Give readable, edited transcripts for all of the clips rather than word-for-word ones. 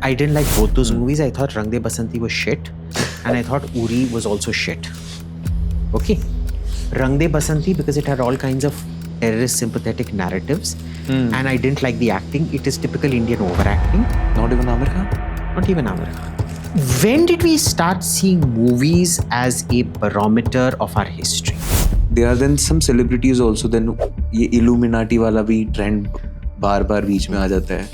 I didn't like both those movies. I thought Rang De Basanti was shit, and I thought Uri was also shit. Okay, Rang De Basanti because it had all kinds of terrorist sympathetic narratives, and I didn't like the acting. It is typical Indian overacting. Not even Amir Khan? Not even Amir Khan. When did we start seeing movies as a barometer of our history? There are then some celebrities also, then ये Illuminati वाला भी trend बार-बार बीच में आ जाता है.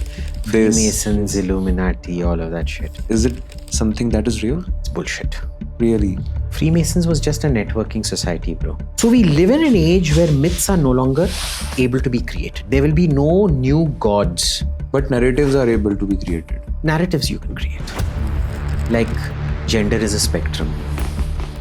Freemasons, Illuminati, all of that shit. Is it something that is real? It's bullshit. Really? Freemasons was just a networking society, bro. So we live in an age where myths are no longer able to be created. There will be no new gods. But narratives are able to be created. Narratives you can create. Like gender is a spectrum.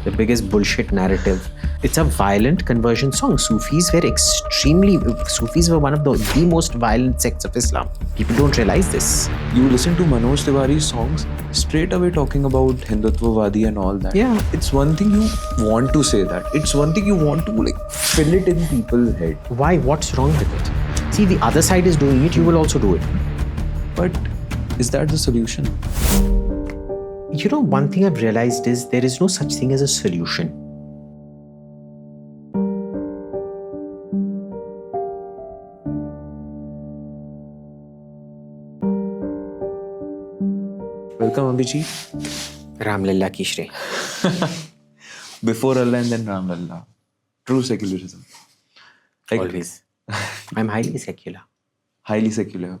The biggest bullshit narrative. It's a violent conversion song. Sufis were one of the most violent sects of Islam. People don't realize this. You listen to Manoj Tiwari's songs, straight away talking about Hindutvavadi and all that. Yeah. It's one thing you want to say that. It's one thing you want to like fill it in people's head. Why? What's wrong with it? See, the other side is doing it, you will also do it. But is that the solution? You know, one thing I've realized is there is no such thing as a solution. Welcome, Abhijeet. Ram Lalla ki Shri. Before Allah and then Ram Lalla. True secularism. Like, Always. I'm highly secular. Highly secular.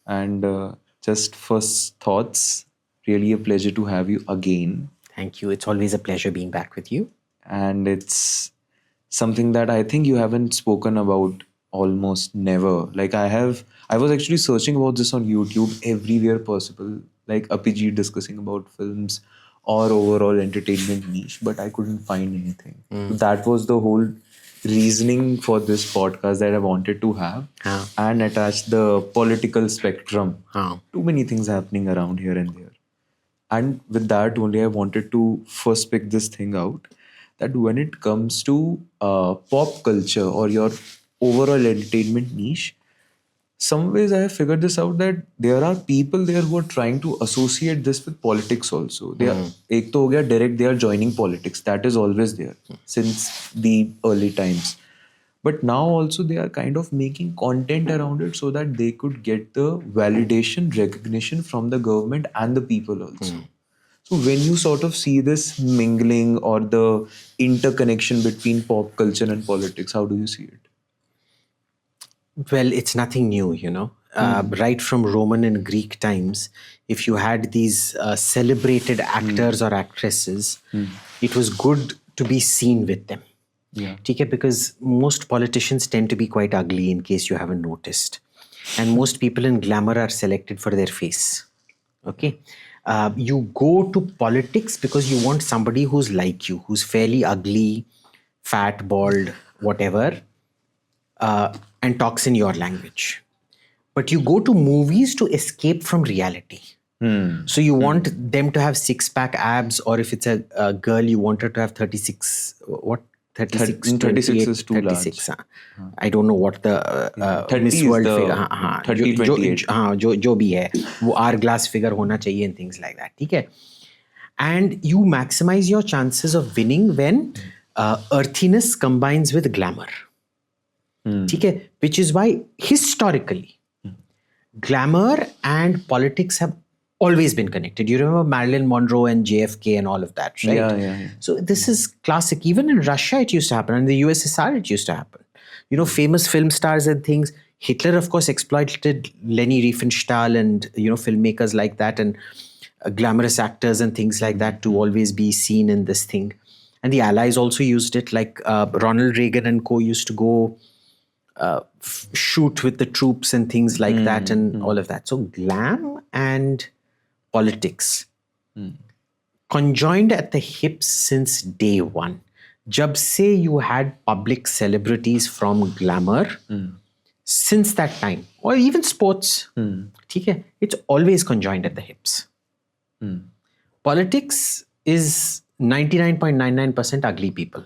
And just first thoughts, really a pleasure to have you again. Thank you. It's always a pleasure being back with you. And it's something that I think you haven't spoken about almost never. Like I was actually searching about this on YouTube everywhere possible, like Abhijit discussing about films or overall entertainment niche, but I couldn't find anything. So that was the whole reasoning for this podcast that I wanted to have and attach the political spectrum. Too many things happening around here and there. And with that only I wanted to first pick this thing out, that when it comes to pop culture or your overall entertainment niche, some ways I have figured this out that there are people there who are trying to associate this with politics also. They are, ek to ho gaya direct, they are joining politics. That is always there since the early times. But now also they are kind of making content around it so that they could get the validation, recognition from the government and the people also. So when you sort of see this mingling or the interconnection between pop culture and politics, how do you see it? Well, it's nothing new, you know. Right from Roman and Greek times, if you had these celebrated actors or actresses, it was good to be seen with them. Yeah. Okay, because most politicians tend to be quite ugly, in case you haven't noticed. And most people in glamour are selected for their face. Okay. You go to politics because you want somebody who's like you, who's fairly ugly, fat, bald, whatever, and talks in your language. But you go to movies to escape from reality. So you want them to have six-pack abs, or if it's a girl, you want her to have 36, what? 36, 36 is too 36, large. I don't know what the Miss World figure. 30, 28. जो भी है, वो hourglass figure होना चाहिए and things like that. ठीक है? And you maximize your chances of winning when earthiness combines with glamour. ठीक है? Which is why historically, glamour and politics have always been connected. You remember Marilyn Monroe and JFK and all of that, right? Yeah. So this is classic. Even in Russia, it used to happen. In the USSR, it used to happen. You know, famous film stars and things. Hitler, of course, exploited Leni Riefenstahl and, you know, filmmakers like that and glamorous actors and things like that to always be seen in this thing. And the Allies also used it. Like Ronald Reagan and co used to go shoot with the troops and things like that and all of that. So glam and politics conjoined at the hips since day one. Jab se you had public celebrities from glamour, since that time, or even sports, it's always conjoined at the hips. Politics is 99.99% ugly people.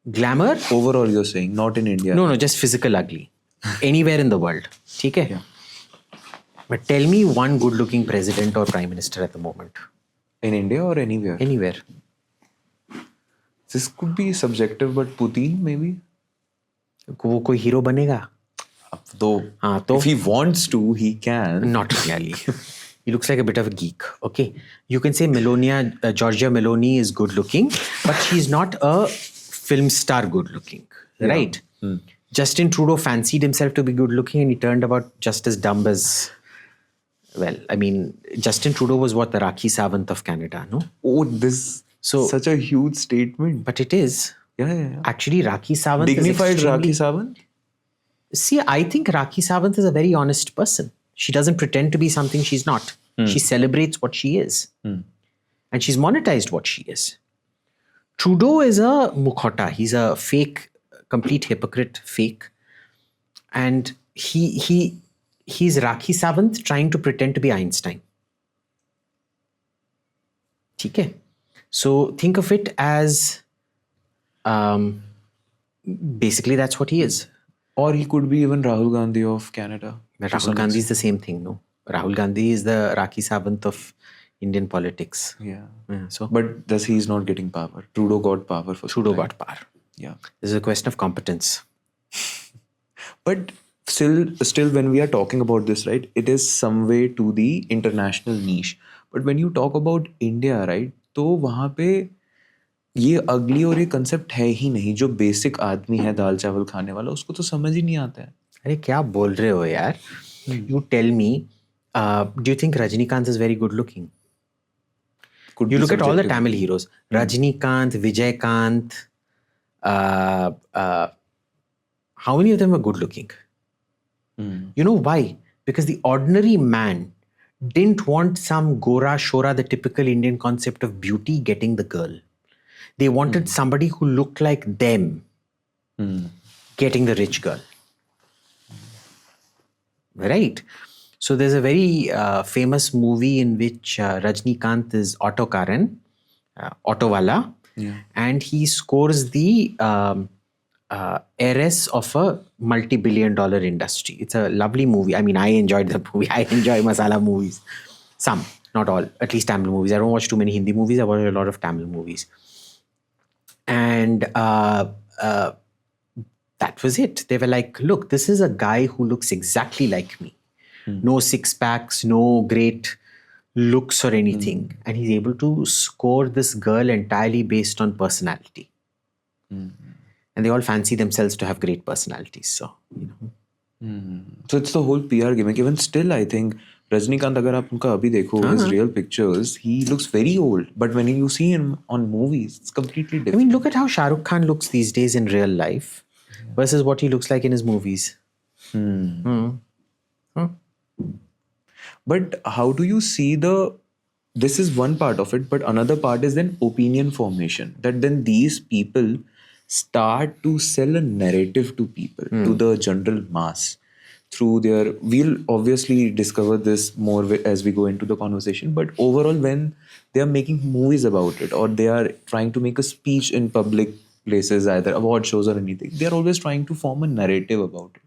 Glamour? Overall, you're saying, not in India. No, just physical ugly. Anywhere in the world. Okay? Yeah. But tell me one good-looking president or prime minister at the moment. In India or anywhere? Anywhere. This could be subjective, but Putin maybe? वो कोई hero बनेगा? Though, if he wants to, he can. Not really. He looks like a bit of a geek. Okay. You can say Giorgia Meloni is good looking, but she's not a film star good looking. Right? Justin Trudeau fancied himself to be good looking and he turned about just as dumb as, well, I mean, Justin Trudeau was what, the Rakhi Sawant of Canada, no? Oh, this such a huge statement. But it is. Yeah. Actually, Rakhi Sawant Dignified is Rakhi Sawant? See, I think Rakhi Sawant is a very honest person. She doesn't pretend to be something she's not. She celebrates what she is. And she's monetized what she is. Trudeau is a mukhota. He's a fake, complete hypocrite, fake. And he's Rakhi Sawant trying to pretend to be Einstein. Okay. So think of it as basically that's what he is. Or he could be even Rahul Gandhi of Canada. But Rahul Gandhi is the same thing, no? Rahul Gandhi is the Rakhi Sawant of Indian politics. Yeah. So, but he's not getting power. Trudeau got power for Trudeau got power. Yeah. This is a question of competence. But still, when we are talking about this, right, it is some way to the international niche. But when you talk about India, right, तो वहाँ पे ये अगली और ये concept है ही नहीं. जो बेसिक आदमी है दाल चावल खाने वाला उसको तो समझ ही नहीं आता है. अरे क्या बोल रहे हो यार? You tell me, do you think Rajinikanth is very good looking? You look at all the Tamil heroes. Rajinikanth, Vijaykant, how many of them are good looking? You know why? Because the ordinary man didn't want some Gora Shora, the typical Indian concept of beauty, getting the girl. They wanted somebody who looked like them getting the rich girl. Right? So there's a very famous movie in which Rajinikanth is Auto Karan, Auto Wala, and he scores the heiress of a multi-billion-dollar industry. It's a lovely movie. I mean, I enjoyed the movie. I enjoy masala movies. Some, not all, at least Tamil movies. I don't watch too many Hindi movies. I watch a lot of Tamil movies. And that was it. They were like, look, this is a guy who looks exactly like me. No six packs, no great looks or anything. And he's able to score this girl entirely based on personality. And they all fancy themselves to have great personalities. So, you know. So it's the whole PR gimmick. Even still, I think Rajinikanth, agar aap unka abhi dekho, his real pictures, he looks very old. But when you see him on movies, it's completely different. I mean, look at how Shah Rukh Khan looks these days in real life versus what he looks like in his movies. But how do you see this is one part of it, but another part is then opinion formation. That then these people start to sell a narrative to people, to the general mass. Through we'll obviously discover this more as we go into the conversation, but overall when they are making movies about it or they are trying to make a speech in public places, either award shows or anything, they are always trying to form a narrative about it.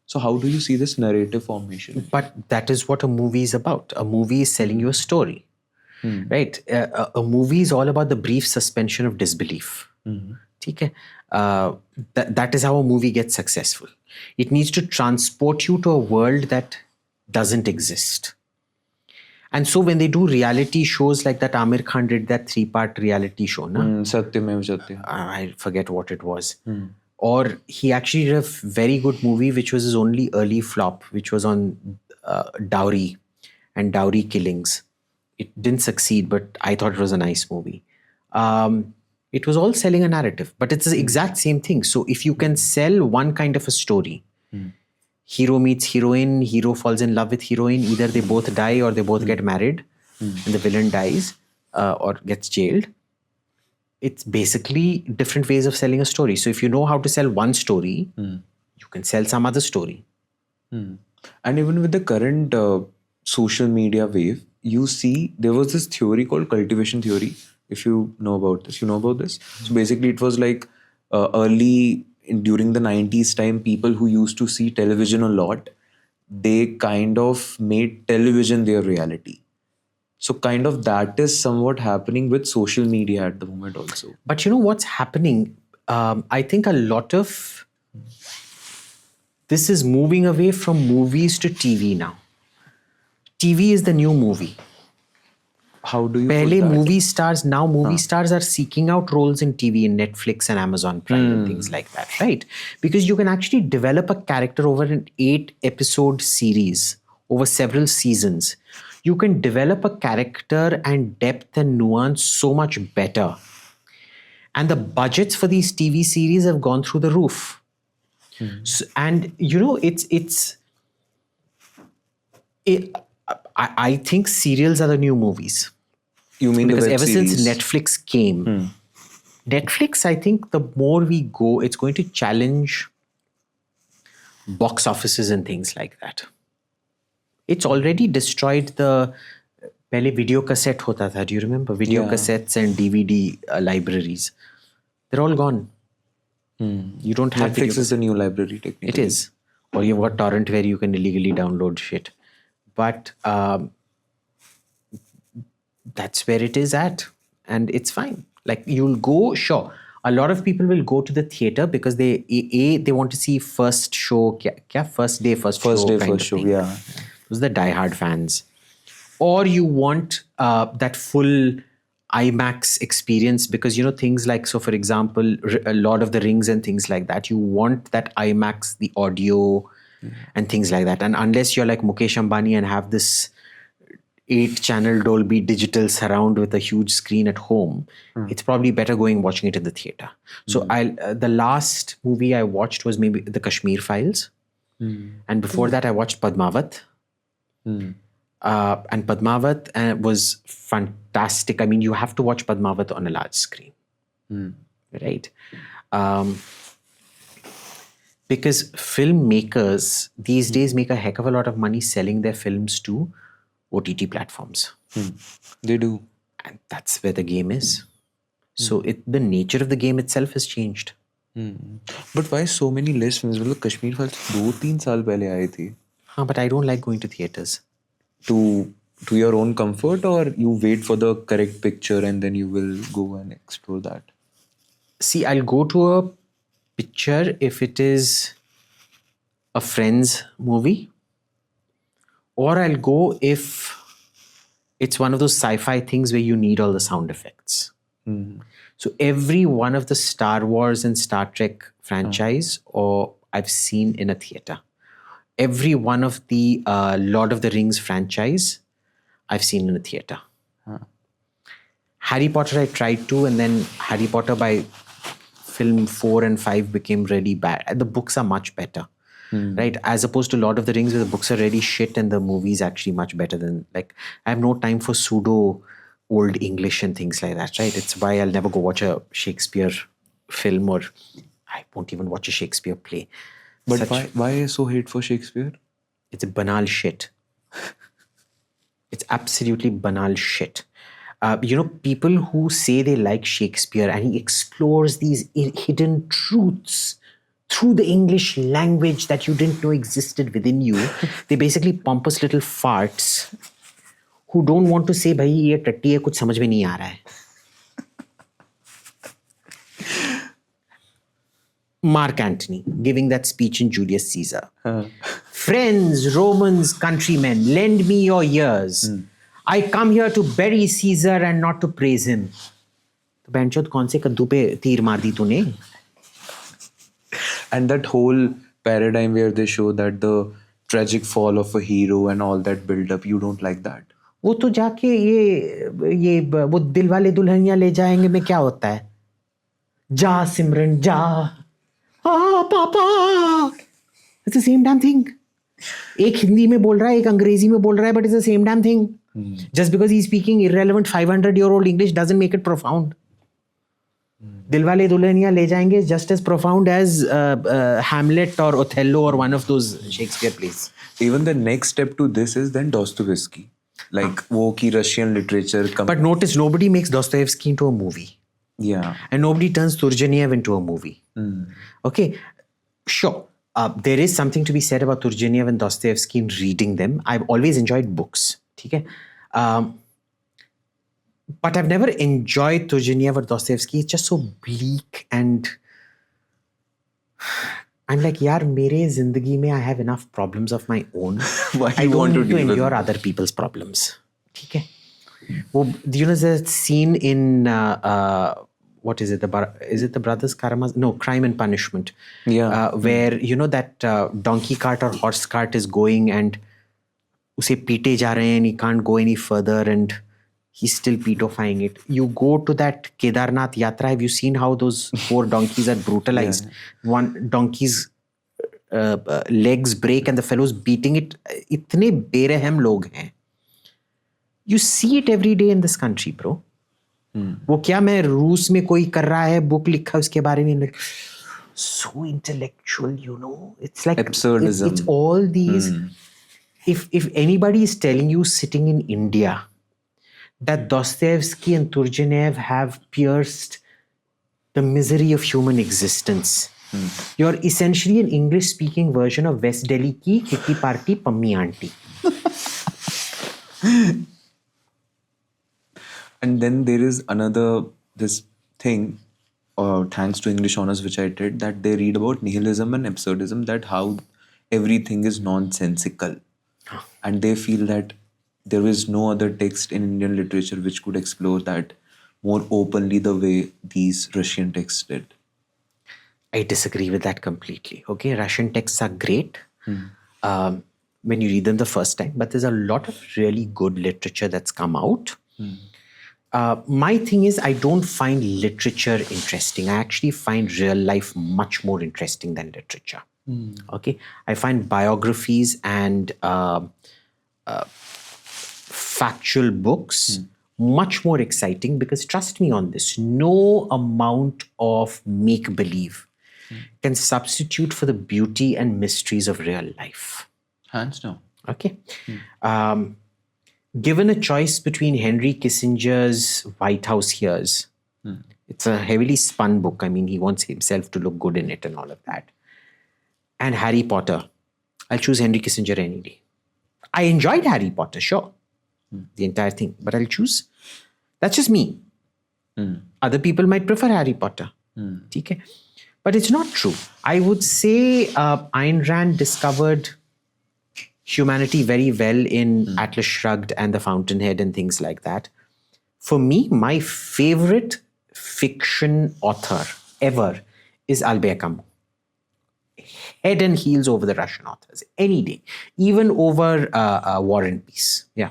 So how do you see this narrative formation? But that is what a movie is about. A movie is selling you a story, right? A movie is all about the brief suspension of disbelief. Okay? That is how a movie gets successful. It needs to transport you to a world that doesn't exist. And so when they do reality shows like that, Amir Khan did that 3-part reality show. Satyamev Jayate. I forget what it was. Or he actually did a very good movie, which was his only early flop, which was on dowry and dowry killings. It didn't succeed, but I thought it was a nice movie. It was all selling a narrative, but it's the exact same thing. So if you can sell one kind of a story, hero meets heroine, hero falls in love with heroine, either they both die or they both get married and the villain dies or gets jailed. It's basically different ways of selling a story. So if you know how to sell one story, you can sell some other story. And even with the current social media wave, you see there was this theory called cultivation theory. If you know about this, So basically it was like during the 90s time, people who used to see television a lot, they kind of made television their reality. So kind of that is somewhat happening with social media at the moment also. But you know what's happening? I think a lot of this is moving away from movies to TV now. TV is the new movie. How do you Pehle put that? movie stars, now movie stars are seeking out roles in TV, in Netflix and Amazon Prime and things like that, right? Because you can actually develop a character over an 8-episode series, over several seasons. You can develop a character and depth and nuance so much better. And the budgets for these TV series have gone through the roof. So, and you know, I think serials are the new movies. You mean Because the web ever series? since Netflix came, Netflix, I think the more we go, it's going to challenge box offices and things like that. It's already destroyed the pehle video cassette hota tha. Do you remember? Video Yeah. cassettes and DVD libraries. They're all gone. You don't have Netflix video is the new library technically. It is. Or you've got torrent where you can illegally download shit. But that's where it is at. And it's fine. Like you'll go, sure. A lot of people will go to the theater because they want to see first show, first day, first show. First day, kind first of show, thing. yeah. Those are the diehard fans. Or you want that full IMAX experience because, you know, things like, so for example, Lord of the Rings and things like that, you want that IMAX, the audio and things like that. And unless you're like Mukesh Ambani and have this 8-channel Dolby digital surround with a huge screen at home, it's probably better watching it in the theater. So the last movie I watched was maybe the Kashmir Files. And before that I watched Padmavat. And Padmavat was fantastic. I mean, you have to watch Padmavat on a large screen, right? Because filmmakers these days make a heck of a lot of money selling their films to OTT platforms. They do. And that's where the game is. So the nature of the game itself has changed. But why so many less films? मतलब Kashmir files 2-3 साल पहले आई थी. But I don't like going to theaters. To your own comfort, or you wait for the correct picture and then you will go and explore that? See, I'll go to a picture if it is a friend's movie, or I'll go if it's one of those sci-fi things where you need all the sound effects. So every one of the Star Wars and Star Trek franchise or I've seen in a theater. Every one of the Lord of the Rings franchise I've seen in a theater. Harry Potter I tried to, and then Harry Potter by film 4 and 5 became really bad. The books are much better, right? As opposed to Lord of the Rings where the books are really shit and the movie is actually much better than, like, I have no time for pseudo old English and things like that, right? It's why I'll never go watch a Shakespeare film, or I won't even watch a Shakespeare play. But why so hate for Shakespeare? It's a banal shit. It's absolutely banal shit. You know, people who say they like Shakespeare and he explores these hidden truths through the English language that you didn't know existed within you. They're basically pompous little farts who don't want to say, bhai, ye tatti hai, kuch samajh mein nahi aa raha hai. Mark Antony giving that speech in Julius Caesar. Friends, Romans, countrymen, lend me your ears. I come here to bury Caesar and not to praise him. तो बैंचोद कौन से कद्दू पे तीर मार दी तूने? And that whole paradigm where they show that the tragic fall of a hero and all that build up, you don't like that? वो तो जाके ये वो दिल वाले दुल्हनिया ले जाएंगे में क्या होता है? जा सिमरन जा. पापा. It's the same damn thing. एक हिंदी में बोल रहा है, एक अंग्रेजी में बोल रहा है, but it's the same damn thing. Just because he's speaking irrelevant 500-year-old English doesn't make it profound. Dilwale Dulhaniya Le Jayenge is just as profound as Hamlet or Othello or one of those Shakespeare plays. Even the next step to this is then Dostoevsky. Like wo ki Russian literature. But notice, nobody makes Dostoevsky into a movie. Yeah. And nobody turns Turgenev into a movie. Okay, sure. there is something to be said about Turgenev and Dostoevsky in reading them. I've always enjoyed books. Okay? But I've never enjoyed Turgenev or Dostoevsky. It's just so bleak, and I'm like, yaar, mere zindagi mein I have enough problems of my own. Why I you don't want to need to deal with endure them? other people's problems. Okay? Well, you know, there's a scene in what is it? Is it the Brothers Karamazov? No, Crime and Punishment. Yeah. Where you know that donkey cart or horse cart is going and उसे पीटे जा रहे हैं and he can't go any further and he's still pedofying it. You go to that Kedarnath Yatra. Have you seen how those poor donkeys are brutalized? One donkey's legs break and the fellow's beating it. इतने बेरहम लोग हैं. You see it every day in this country, bro. वो क्या मैं रूस में कोई कर रहा है बुक लिखा उसके बारे में like so intellectual, you know. It's like Absurdism. It's all these. If anybody is telling you sitting in India that Dostoevsky and Turgenev have pierced the misery of human existence, you're essentially an English-speaking version of West Delhi ki kitty party pammi auntie. And then there is this thing, thanks to English honors which I did, that they read about nihilism and absurdism, that how everything is nonsensical. And they feel that there is no other text in Indian literature which could explore that more openly the way these Russian texts did. I disagree with that completely. Okay, Russian texts are great when you read them the first time, but there's a lot of really good literature that's come out. My thing is, I don't find literature interesting. I actually find real life much more interesting than literature. Okay, I find biographies and factual books much more exciting because, trust me on this, no amount of make-believe can substitute for the beauty and mysteries of real life. Hands down. Okay. Given a choice between Henry Kissinger's White House Hears, it's a heavily spun book. I mean, he wants himself to look good in it and all of that. And Harry Potter, I'll choose Henry Kissinger any day. I enjoyed Harry Potter, sure. The entire thing. But I'll choose. That's just me. Other people might prefer Harry Potter. Okay? But it's not true. I would say Ayn Rand discovered humanity very well in Atlas Shrugged and The Fountainhead and things like that. For me, my favorite fiction author ever is Albert Camus. Head and heels over the Russian authors any day, even over War and Peace. Yeah.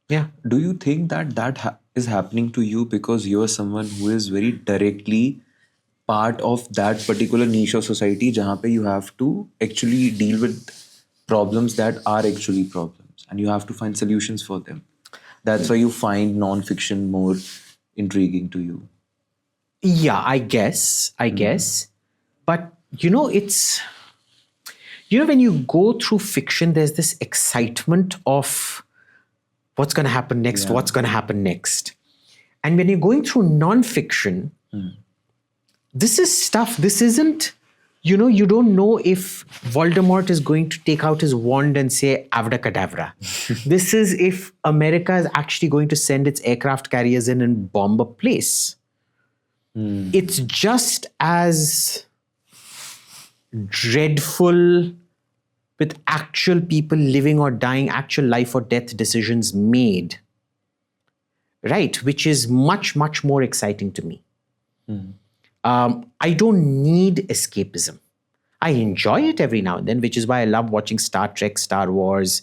Yeah. Do you think that is happening to you because you're someone who is very directly part of that particular niche of society jahan pe you have to actually deal with problems that are actually problems and you have to find solutions for them? That's why you find non-fiction more intriguing to you. Yeah, I guess. But, you know, it's... You know, when you go through fiction, there's this excitement of what's going to happen next, what's going to happen next. And when you're going through non-fiction, this is stuff, this isn't... You know, you don't know if Voldemort is going to take out his wand and say Avada This is if America is actually going to send its aircraft carriers in and bomb a place. It's just as dreadful with actual people living or dying, actual life or death decisions made. Right? Which is much, much more exciting to me. I don't need escapism. I enjoy it every now and then, which is why I love watching Star Trek, Star Wars,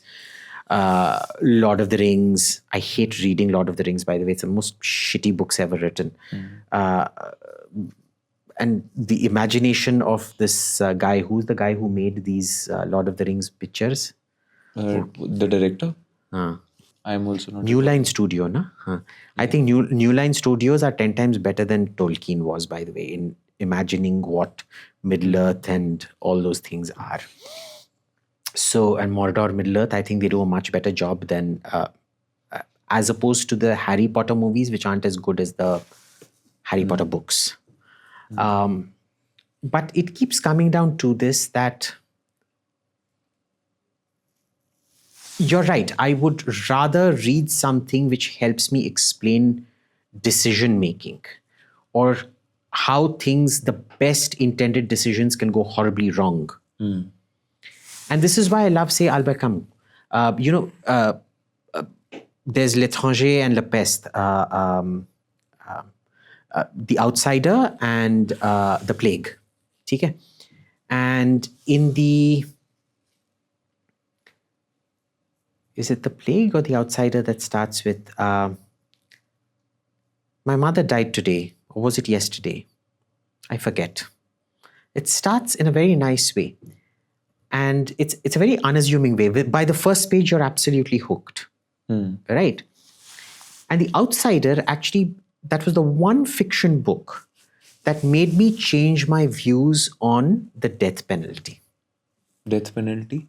Lord of the Rings. I hate reading Lord of the Rings, by the way. It's the most shitty books ever written. And the imagination of this guy, who's the guy who made these Lord of the Rings pictures? The director? I'm also not... New Line Studio, na? I think New Line Studios are 10 times better than Tolkien was, by the way, in imagining what Middle-earth and all those things are. So, and Mordor, Middle-earth, I think they do a much better job than, as opposed to the Harry Potter movies, which aren't as good as the Harry Potter books. But it keeps coming down to this, that you're right. I would rather read something which helps me explain decision making, or how things, the best intended decisions, can go horribly wrong. And this is why I love, say, Albert Camus. There's L'étranger and La Peste, The Outsider and The Plague. Okay? And in the, is it The Plague or The Outsider that starts with, my mother died today, or was it yesterday? I forget. It starts in a very nice way. And it's a very unassuming way. By the first page, you're absolutely hooked. Right? And The Outsider, actually, that was the one fiction book that made me change my views on the death penalty. Death penalty?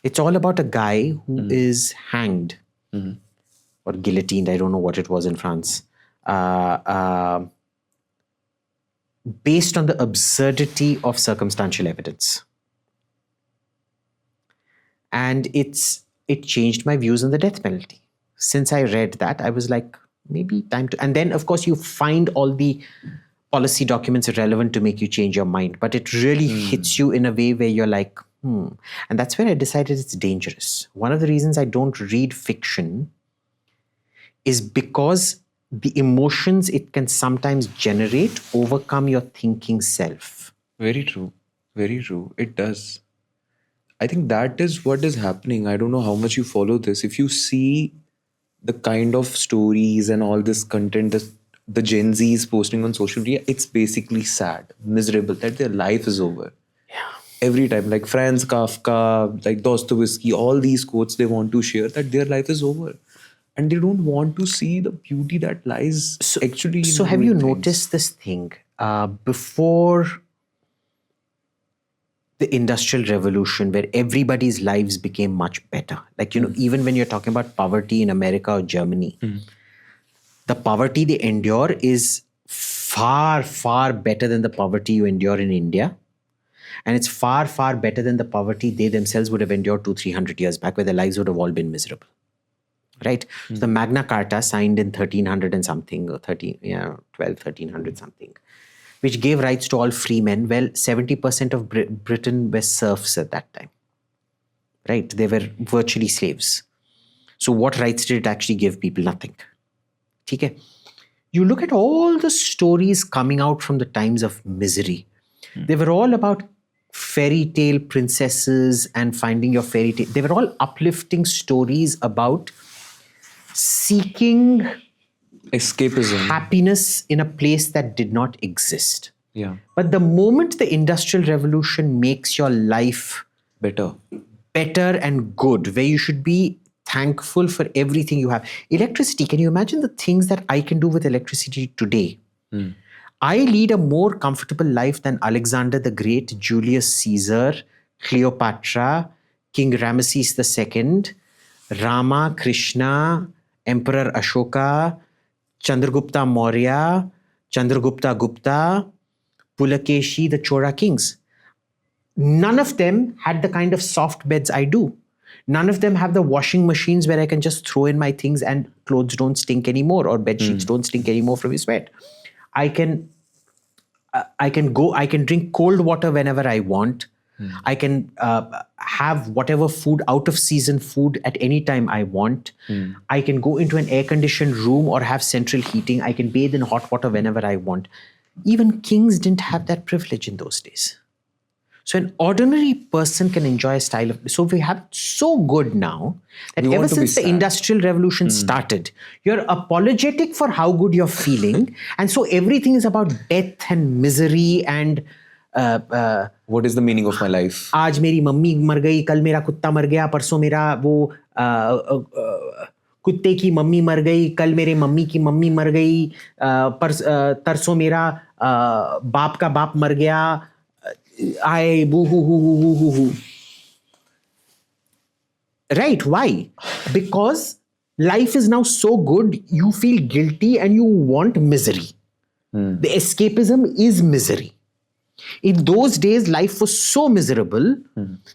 It's all about a guy who is hanged or guillotined. I don't know what it was in France. Based on the absurdity of circumstantial evidence. And it changed my views on the death penalty. Since I read that, I was like, maybe time to... And then, of course, you find all the policy documents relevant to make you change your mind. But it really hits you in a way where you're like, And that's where I decided it's dangerous. One of the reasons I don't read fiction is because the emotions it can sometimes generate overcome your thinking self. Very true. Very true. It does. I think that is what is happening. I don't know how much you follow this. If you see the kind of stories and all this content that the Gen Z is posting on social media, it's basically sad, miserable, that their life is over. Yeah. Every time, like Franz Kafka, like Dostoevsky, all these quotes they want to share that their life is over. And they don't want to see the beauty that lies actually in So have you doing things. noticed this thing? Before the Industrial Revolution, where everybody's lives became much better. Like, even when you're talking about poverty in America or Germany, the poverty they endure is far, far better than the poverty you endure in India. And it's far, far better than the poverty they themselves would have endured 200-300 years back, where their lives would have all been miserable. Right? So the Magna Carta, signed in 1300 and something, or 1300 something, which gave rights to all free men. Well, 70% of Britain were serfs at that time. Right? They were virtually slaves. So what rights did it actually give people? Nothing. Okay? You look at all the stories coming out from the times of misery. They were all about fairy tale princesses and finding your fairy tale. They were all uplifting stories about seeking Escapism. happiness in a place that did not exist. Yeah. But the moment the Industrial Revolution makes your life Better. and good, where you should be thankful for everything you have. Electricity, can you imagine the things that I can do with electricity today? I lead a more comfortable life than Alexander the Great, Julius Caesar, Cleopatra, King Ramesses II, Rama, Krishna, Emperor Ashoka, Chandragupta Maurya, Chandragupta Gupta, Pulakeshi, the Chora kings. None of them had the kind of soft beds I do. None of them have the washing machines where I can just throw in my things and clothes don't stink anymore, or bed sheets don't stink anymore from your sweat. I can drink cold water whenever I want. I can have whatever food, out of season food, at any time I want. I can go into an air-conditioned room or have central heating. I can bathe in hot water whenever I want. Even kings didn't have that privilege in those days. So an ordinary person can enjoy a style of... So we have it so good now that We ever want to be since the sad. Industrial Revolution started, you're apologetic for how good you're feeling. And so everything is about death and misery and... What is the meaning of my life? आज मेरी mummy मर गई, कल मेरा कुत्ता मर गया, परसों मेरा वो कुत्ते की मम्मी मर गई, कल मेरे मम्मी की मम्मी मर गई, तरसों मेरा बाप का बाप मर गया, आए बू हू. Right? Why? Because life is now so good, you feel guilty and you want misery. The escapism is misery. In those days, life was so miserable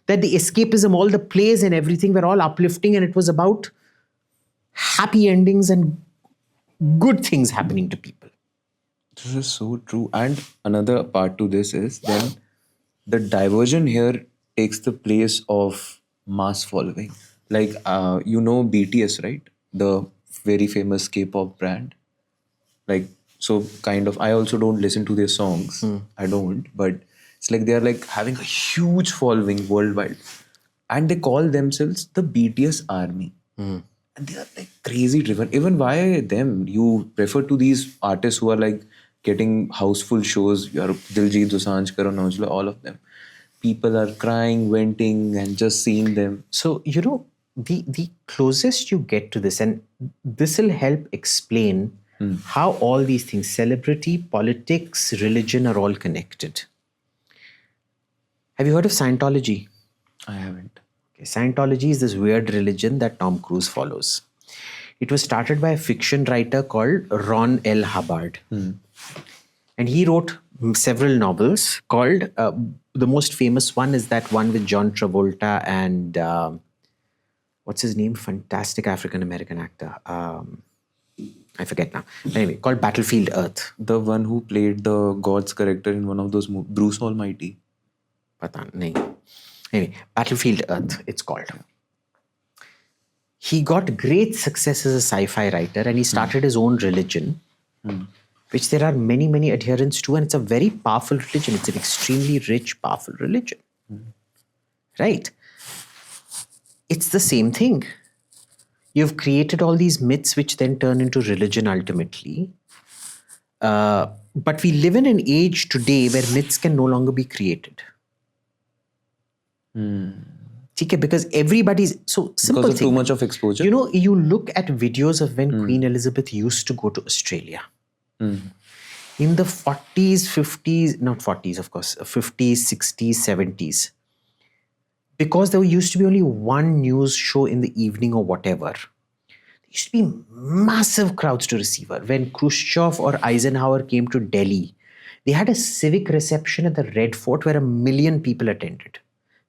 that the escapism, all the plays and everything were all uplifting, and it was about happy endings and good things happening to people. This is so true. And another part to this is then the diversion here takes the place of mass following. Like, BTS, right? The very famous K-pop brand. Like, so kind of, I also don't listen to their songs. I don't, but it's like they're like having a huge following worldwide. And they call themselves the BTS army. And they are like crazy driven. Even why them? You refer to these artists who are like getting houseful shows. You are Diljit Dosanjh, Karan Aujla, all of them. People are crying, venting, and just seeing them. So, the closest you get to this, and this will help explain how all these things, celebrity, politics, religion, are all connected. Have you heard of Scientology? I haven't. Okay, Scientology is this weird religion that Tom Cruise follows. It was started by a fiction writer called Ron L. Hubbard. And he wrote several novels called, the most famous one is that one with John Travolta and, what's his name? Fantastic African-American actor. I forget now. Anyway, called Battlefield Earth. The one who played the God's character in one of those movies, Bruce Almighty. Pata nahi. Anyway, Battlefield Earth, it's called. He got great success as a sci-fi writer, and he started his own religion, which there are many, many adherents to, and it's a very powerful religion. It's an extremely rich, powerful religion. Right? It's the same thing. You've created all these myths which then turn into religion ultimately. But we live in an age today where myths can no longer be created. Okay, because everybody's so simple. Because of thing. too much of exposure. You look at videos of when Queen Elizabeth used to go to Australia. In the 40s, 50s, not 40s, of course, 50s, 60s, 70s. Because there used to be only one news show in the evening or whatever. There used to be massive crowds to receive her. When Khrushchev or Eisenhower came to Delhi, they had a civic reception at the Red Fort where 1 million people attended.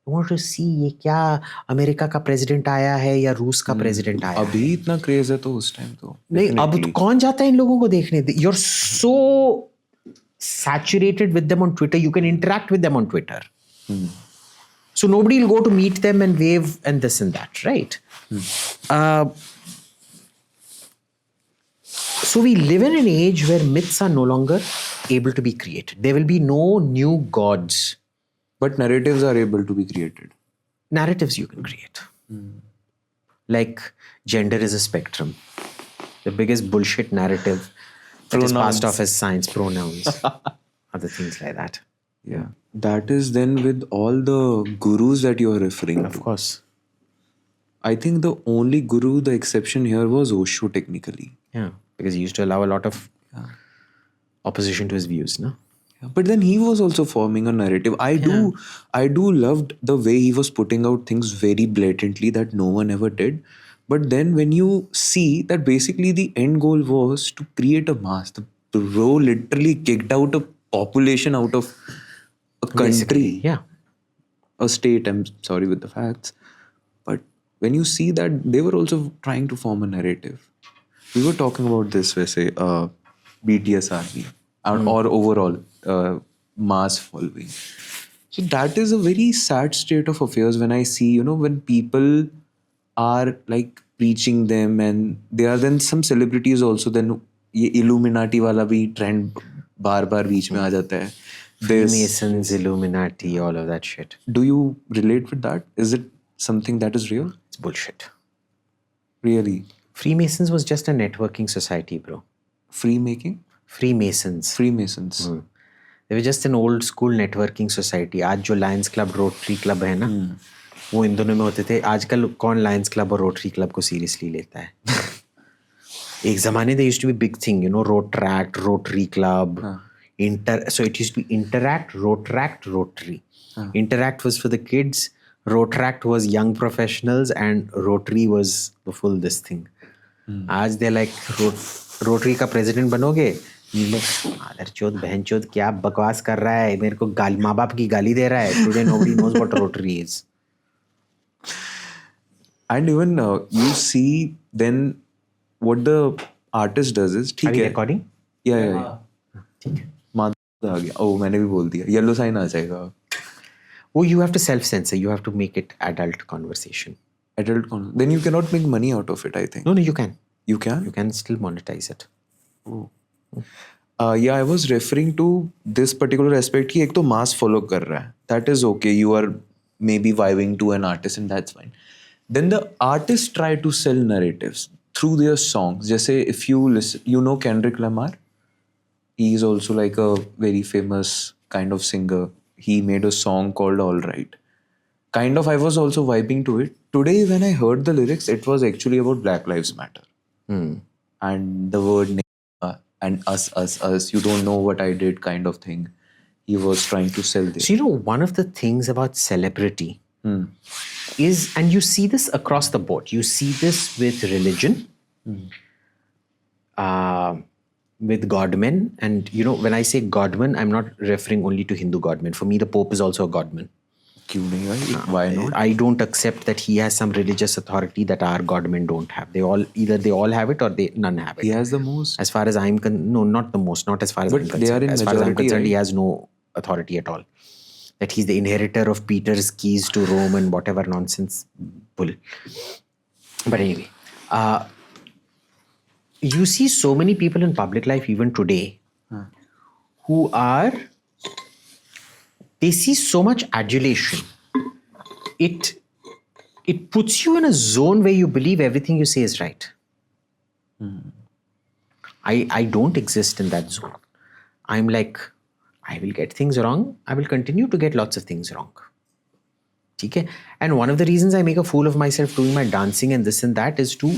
They wanted to see ये क्या America का president आया है या रूस का president आया है. अभी इतना क्रेज है तो उस टाइम तो नहीं, अब तो कौन जाता है इन लोगों को देखने? You're so saturated with them on Twitter. You can interact with them on Twitter. So nobody will go to meet them and wave and this and that, right? So we live in an age where myths are no longer able to be created. There will be no new gods. But narratives are able to be created. Narratives you can create. Like gender is a spectrum. The biggest bullshit narrative that is passed off as science, pronouns, other things like that. Yeah. That is then with all the gurus that you are referring to. Of course. I think the only guru, the exception here was Osho technically. Yeah, because he used to allow a lot of opposition to his views, no? But then he was also forming a narrative. I do loved the way he was putting out things very blatantly that no one ever did. But then when you see that basically the end goal was to create a mass, the bro literally kicked out a population out of a country. Basically, a state, I'm sorry with the facts. But when you see that, they were also trying to form a narrative. We were talking about this, BTS army or overall mass following. So that is a very sad state of affairs when I see, when people are like preaching them and there are then some celebrities also, then ये Illuminati वाला भी trend बार-बार बीच में आ जाता है. Freemasons, Illuminati, all of that shit. Do you relate with that? Is it something that is real? It's bullshit. Really? Freemasons was just a networking society, bro. Freemasons. They were just an old school networking society. आज जो Lions Club, Rotary Club है ना, वो इन दोनों में होते थे. आजकल कौन Lions Club और Rotary Club को seriously लेता है? एक ज़माने there used to be big thing, Rotaract, Rotary Club. So it used to be Interact, Rotaract, Rotary. Interact was for the kids, Rotaract was young professionals, and Rotary was the full this thing. आज they're like Rotary का president बनोगे, मादरचोद बहनचोद क्या बकवास कर रहा है, मेरे को माँ बाप की गाली दे रहा है. Today nobody knows what rotary is. And even you see then what the artist does is, Are ठीक we है, recording? या ठीक है. माधव आ गया. ओ मैंने भी बोल दिया, येलो साइन आ जाएगा. Oh, you have to self-censor. You have to make it adult conversation. Adult then you cannot make money out of it, I think. No, you can. You can? You can still monetize it. Oh. Yeah, I was referring to this particular aspect कि एक तो mass follow कर रहा है. That is okay. You are maybe vibing to an artist and that's fine. Then the artists try to sell narratives through their songs. जैसे if you listen, you know Kendrick Lamar? He is also like a very famous kind of singer. He made a song called All Right. Kind of, I was also vibing to it. Today when I heard the lyrics, it was actually about Black Lives Matter. And the word and us, you don't know what I did kind of thing. He was trying to sell this. So, one of the things about celebrity is, and you see this across the board, you see this with religion, with godmen. And, when I say godman, I'm not referring only to Hindu godmen. For me, the Pope is also a godman. क्यों नहीं भाई? Why not? I don't accept that he has some religious authority that our godmen don't have. They all have it or none have it. He has the most. As far as I'm no, not the most, not as far as But I'm they concerned. are in as far as I'm majority, concerned, he right? has no authority at all. That he's the inheritor of Peter's keys to Rome and whatever nonsense bull. But anyway, you see so many people in public life even today who are, they see so much adulation. It puts you in a zone where you believe everything you say is right. I don't exist in that zone. I'm like, I will get things wrong. I will continue to get lots of things wrong. Okay? And one of the reasons I make a fool of myself doing my dancing and this and that is to,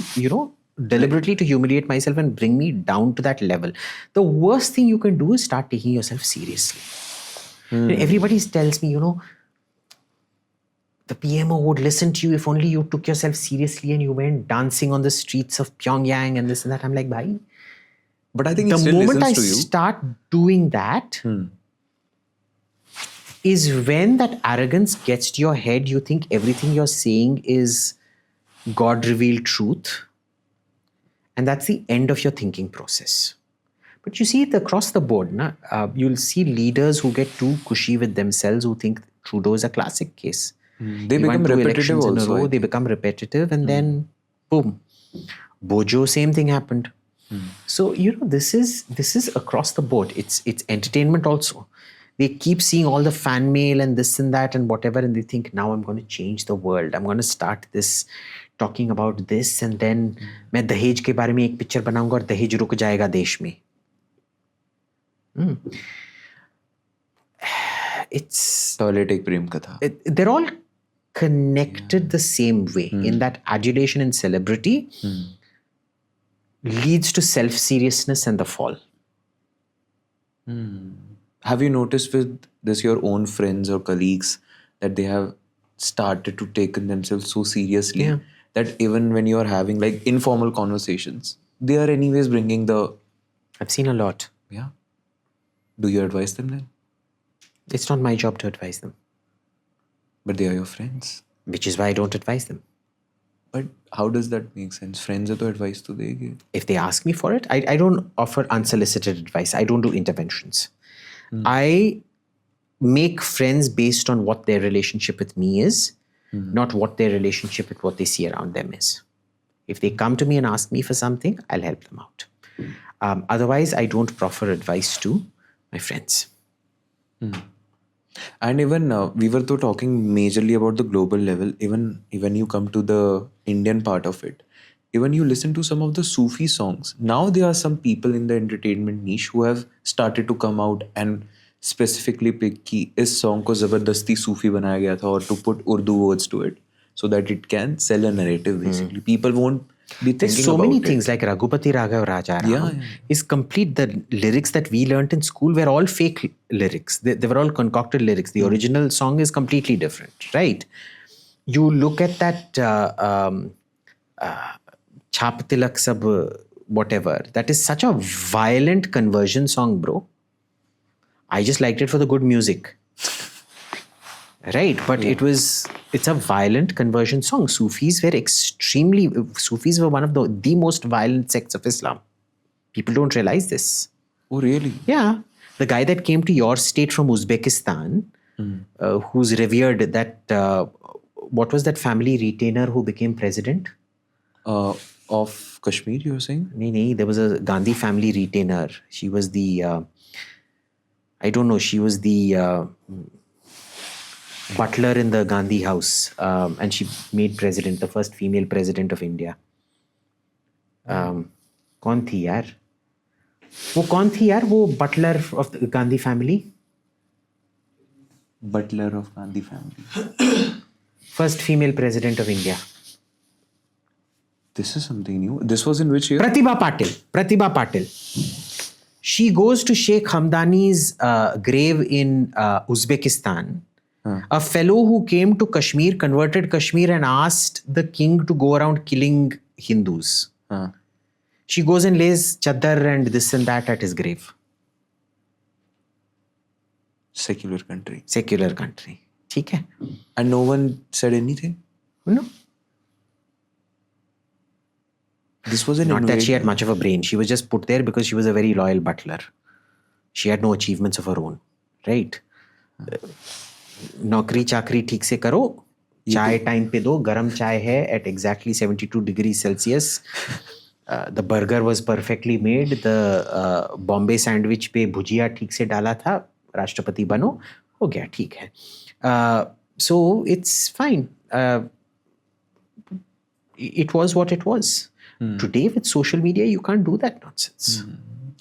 deliberately to humiliate myself and bring me down to that level. The worst thing you can do is start taking yourself seriously. Everybody tells me, the PMO would listen to you if only you took yourself seriously and you went dancing on the streets of Pyongyang and this and that. I'm like, bhai. But I think The he still moment I listens to you. start doing that is when that arrogance gets to your head. You think everything you're saying is God-revealed truth. And that's the end of your thinking process. But you see it across the board. You'll see leaders who get too cushy with themselves, who think Trudeau is a classic case. They He become won 2 repetitive elections in a also. row, they become repetitive, and then boom. Bojo, same thing happened. So, this is across the board. It's entertainment also. They keep seeing all the fan mail and this and that and whatever, and they think, now I'm going to change the world. I'm going to start this, talking about this, and then मैं दहेज के बारे में एक picture बनाऊंगा और दहेज रुक जाएगा देश में. It's Toilet ek prem katha. They're all connected the same way in that adulation and celebrity leads to self-seriousness and the fall. Have you noticed with this your own friends or colleagues that they have started to take themselves so seriously that even when you are having like informal conversations, they are anyways bringing the... I've seen a lot. Yeah. Do you advise them then? It's not my job to advise them. But they are your friends. Which is why I don't advise them. But how does that make sense? Friends are to advice to they. If they ask me for it, I don't offer unsolicited advice. I don't do interventions. I make friends based on what their relationship with me is, not what their relationship with what they see around them is. If they come to me and ask me for something, I'll help them out. Otherwise, I don't proffer advice to my friends. And even we were talking majorly about the global level. Even when you come to the Indian part of it, even you listen to some of the Sufi songs. Now there are some people in the entertainment niche who have started to come out and specifically pick कि इस song को जबरदस्ती सूफी बनाया गया था, or to put Urdu words to it so that it can sell a narrative. Basically, people won't be thinking There's so about many it. things like Raghupati Raghav Raja Ram is complete. The lyrics that we learnt in school were all fake lyrics. They were all concocted lyrics. The original song is completely different, right? You look at that Chhap Tilak Sab whatever. That is such a violent conversion song, bro. I just liked it for the good music. Right, but it's a violent conversion song. Sufis were one of the most violent sects of Islam. People don't realize this. Oh, really? Yeah. The guy that came to your state from Uzbekistan, who's revered, that, what was that family retainer who became president? Of Kashmir, you're saying? Nee, there was a Gandhi family retainer. She was the, I don't know, she was the butler in the Gandhi house, and she made president, the first female president of India. कौन थी यार? वो कौन थी यार? वो butler of the Gandhi family? Butler of Gandhi family. First female president of India. This is something new. This was in which year? Pratibha Patil. She goes to Sheikh Hamdani's grave in Uzbekistan. A fellow who came to Kashmir, converted Kashmir, and asked the king to go around killing Hindus. She goes and lays chadar and this and that at his grave. Secular country. ठीक है? And no one said anything? No. This was an Not that invasion. she had much of a brain. She was just put there because she was a very loyal butler. She had no achievements of her own. Right? नौकरी चाकरी ठीक से करो, चाय time पे दो, गरम चाय है at exactly 72 degrees Celsius. The burger was perfectly made. The Bombay sandwich पे भुजिया ठीक से डाला था, राष्ट्रपति बनो, हो गया, ठीक है. So it's fine. It was what it was. Today with social media, you can't do that nonsense.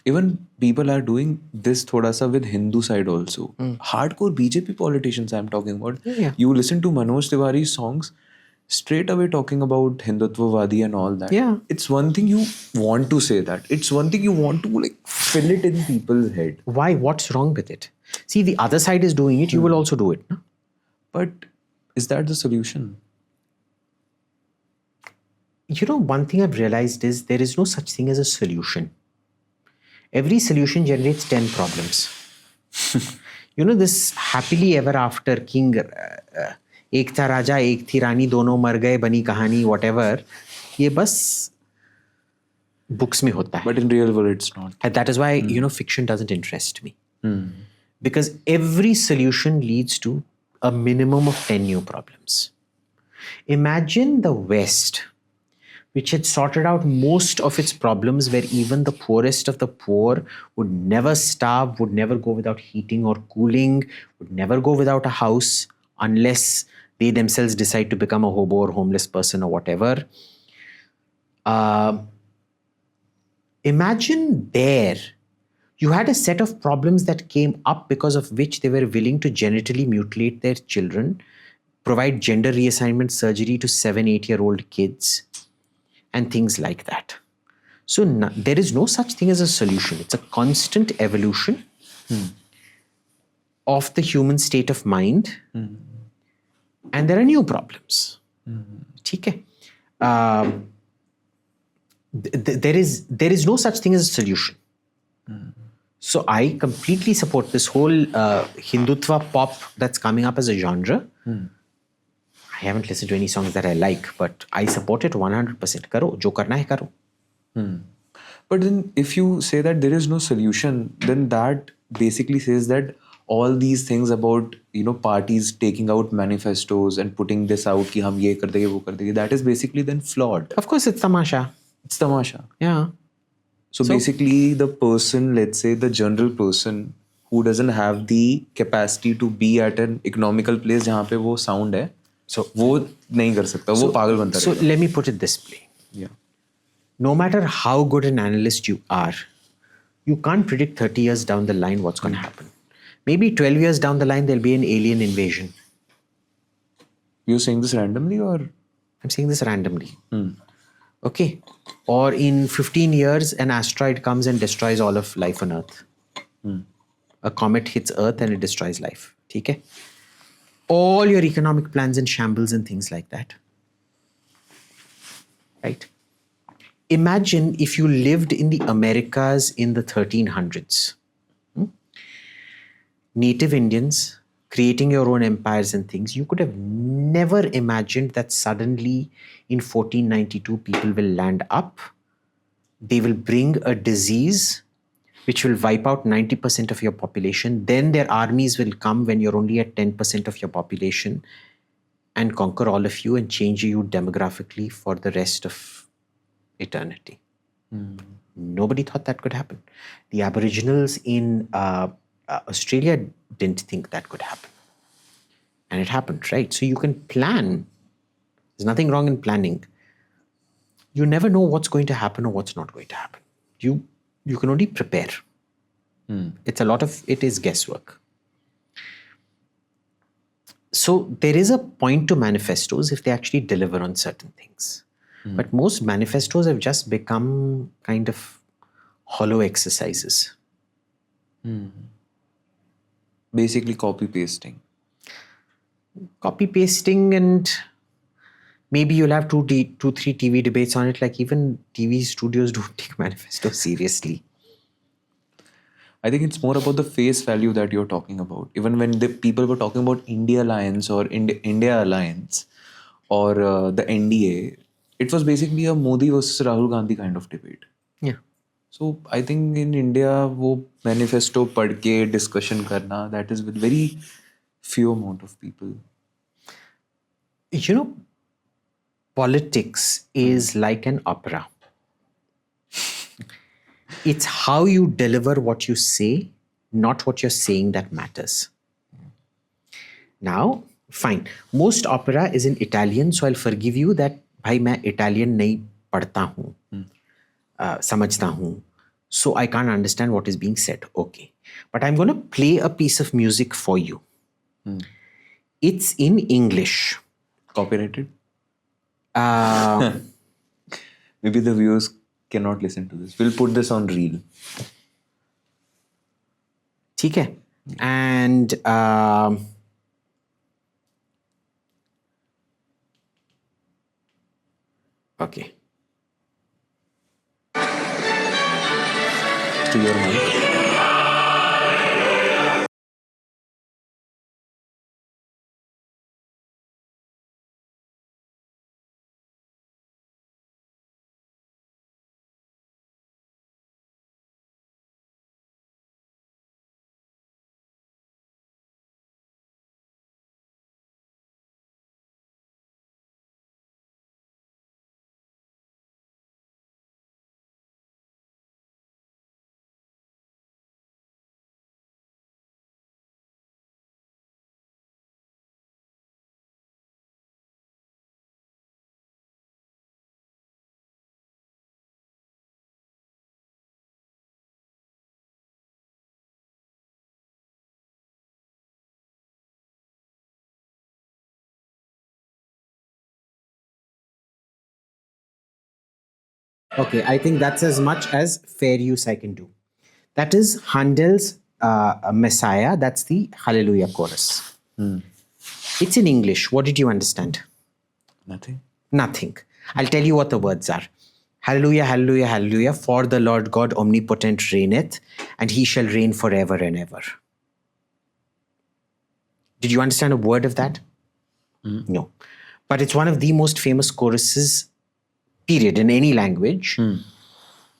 Even people are doing this thoda sa with Hindu side also. Hardcore BJP politicians I'm talking about. Yeah. You listen to Manoj Tiwari's songs, straight away talking about Hindutvavadi and all that. Yeah. It's one thing you want to say that. It's one thing you want to like fill it in people's head. Why? What's wrong with it? See, the other side is doing it. You will also do it. No? But is that the solution? You know, one thing I've realized is there is no such thing as a solution. Every solution generates 10 problems. You know, this happily ever after king, एक था राजा, एक थी रानी, दोनों मर गए, बनी कहानी, whatever, ये बस books में होता है. But in real world, it's not. And that is why, you know, fiction doesn't interest me. Because every solution leads to a minimum of 10 new problems. Imagine the West, which had sorted out most of its problems, where even the poorest of the poor would never starve, would never go without heating or cooling, would never go without a house unless they themselves decide to become a hobo or homeless person or whatever. Imagine there, you had a set of problems that came up because of which they were willing to genitally mutilate their children, provide gender reassignment surgery to 7-8-year-old kids, and things like that. So there is no such thing as a solution. It's a constant evolution of the human state of mind. And there are new problems. Okay? There is no such thing as a solution. So I completely support this whole Hindutva pop that's coming up as a genre. I haven't listened to any songs that I like, but I support it 100%. Karo, jo karna hai karo. But then if you say that there is no solution, then that basically says that all these things about, you know, parties taking out manifestos and putting this out ki hum ye kar denge, wo kar denge, that is basically then flawed. Of course, it's tamasha. It's tamasha. Yeah. So basically the person, let's say the general person who doesn't have the capacity to be at an economical place jahan pe wo sound hai, so वो नहीं कर सकता, वो पागल बनता रहेगा. So let me put it this way. Yeah. No matter how good an analyst you are, you can't predict 30 years down the line what's going to happen. Maybe 12 years down the line, there'll be an alien invasion. You're saying this randomly or? I'm saying this randomly. Okay. Or in 15 years, an asteroid comes and destroys all of life on Earth. A comet hits Earth and it destroys life. Okay? All your economic plans in shambles and things like that. Right? Imagine if you lived in the Americas in the 1300s. Native Indians creating your own empires and things. You could have never imagined that suddenly in 1492 people will land up. They will bring a disease which will wipe out 90% of your population. Then their armies will come when you're only at 10% of your population and conquer all of you and change you demographically for the rest of eternity. Nobody thought that could happen. The Aboriginals in Australia didn't think that could happen. And it happened, right? So you can plan. There's nothing wrong in planning. You never know what's going to happen or what's not going to happen. You can only prepare. It's a lot of it is guesswork. So there is a point to manifestos if they actually deliver on certain things. But most manifestos have just become kind of hollow exercises. Basically copy pasting. Copy pasting, and maybe you'll have 3 TV debates on it. Like even TV studios don't take manifestos seriously. I think it's more about the face value that you're talking about. Even when the people were talking about India Alliance or India Alliance or the NDA, it was basically a Modi versus Rahul Gandhi kind of debate. Yeah. So I think in India, wo manifesto पढ़ के discussion करना, that is with very few amount of people. You know, politics is like an opera. It's how you deliver what you say, not what you're saying that matters. Now, fine. Most opera is in Italian, so I'll forgive you that bhai main Italian nahi padhta hu, samajhta hu. So I can't understand what is being said. Okay. But I'm going to play a piece of music for you. It's in English. Copyrighted? Maybe the viewers cannot listen to this. We'll put this on reel. ठीक है. And okay. To your mic. Okay, I think that's as much as fair use I can do. That is Handel's Messiah. That's the Hallelujah chorus. It's in English. What did you understand? Nothing. Nothing. I'll tell you what the words are. Hallelujah, hallelujah, hallelujah. For the Lord God omnipotent reigneth, and he shall reign forever and ever. Did you understand a word of that? No. But it's one of the most famous choruses, period, in any language.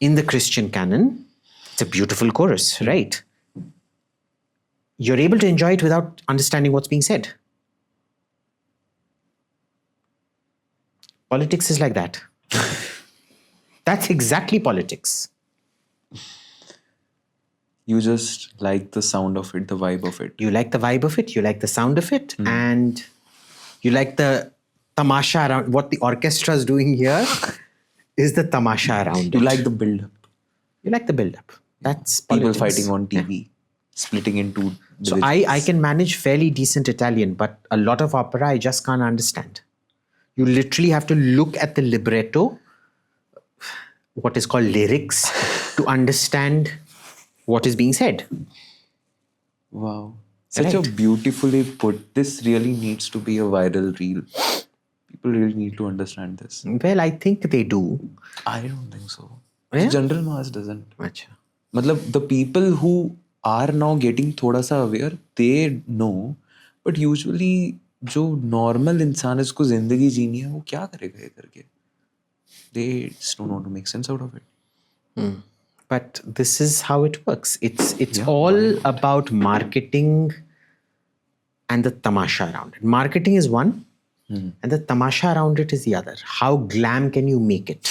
In the Christian canon, it's a beautiful chorus, right? You're able to enjoy it without understanding what's being said. Politics is like that. That's exactly politics. You just like the sound of it, the vibe of it. You like the vibe of it, you like the sound of it, and you like the tamasha around. What the orchestra is doing here is the tamasha around it. You like the build-up. You like the build-up. That's People politics. fighting on TV, splitting into So divisions. I can manage fairly decent Italian, but a lot of opera I just can't understand. You literally have to look at the libretto, what is called lyrics, to understand what is being said. Wow. Such a beautifully put. This really needs to be a viral reel. People really need to understand this. Well, I think they do. I don't think so. Yeah? The general mass doesn't. Acha. मतलब the people who are now getting थोड़ा सा aware, they know, but usually जो normal इंसान है उसको जिंदगी जीनी है वो क्या करेगा ये करके? They just don't want to make sense out of it. But this is how it works. It's Yeah, all why not? about marketing and the tamasha around it. Marketing is one, and the tamasha around it is the other. How glam can you make it?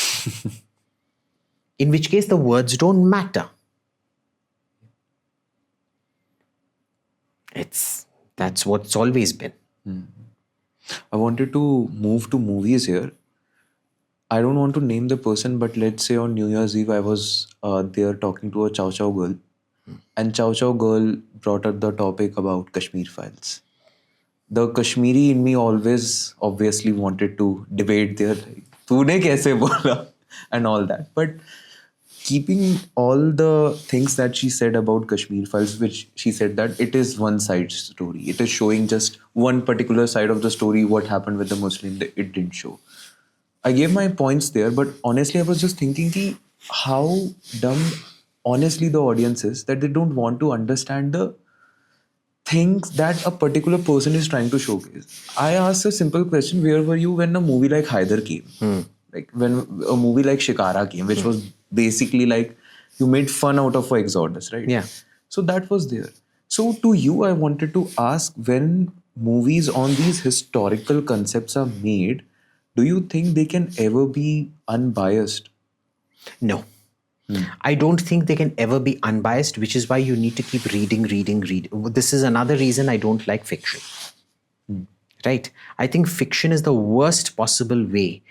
In which case, the words don't matter. That's what's always been. I wanted to move to movies here. I don't want to name the person, but let's say on New Year's Eve, I was there talking to a Chow Chow girl, and Chow Chow girl brought up the topic about Kashmir files. The Kashmiri in me always obviously wanted to debate there, like, "तूने कैसे बोला?" and all that. But keeping all the things that she said about Kashmir files, which she said that it is one side story. It is showing just one particular side of the story, what happened with the Muslim, that it didn't show. I gave my points there, but honestly, I was just thinking ki how dumb, honestly, the audience is that they don't want to understand the things that a particular person is trying to showcase. I asked a simple question: where were you when a movie like Haider came? Like when a movie like Shikara came, which was basically like you made fun out of an exodus, right? Yeah. So that was there. So to you, I wanted to ask, when movies on these historical concepts are made, do you think they can ever be unbiased? No. I don't think they can ever be unbiased, which is why you need to keep reading. This is another reason I don't like fiction. Right? I think fiction is the worst possible way,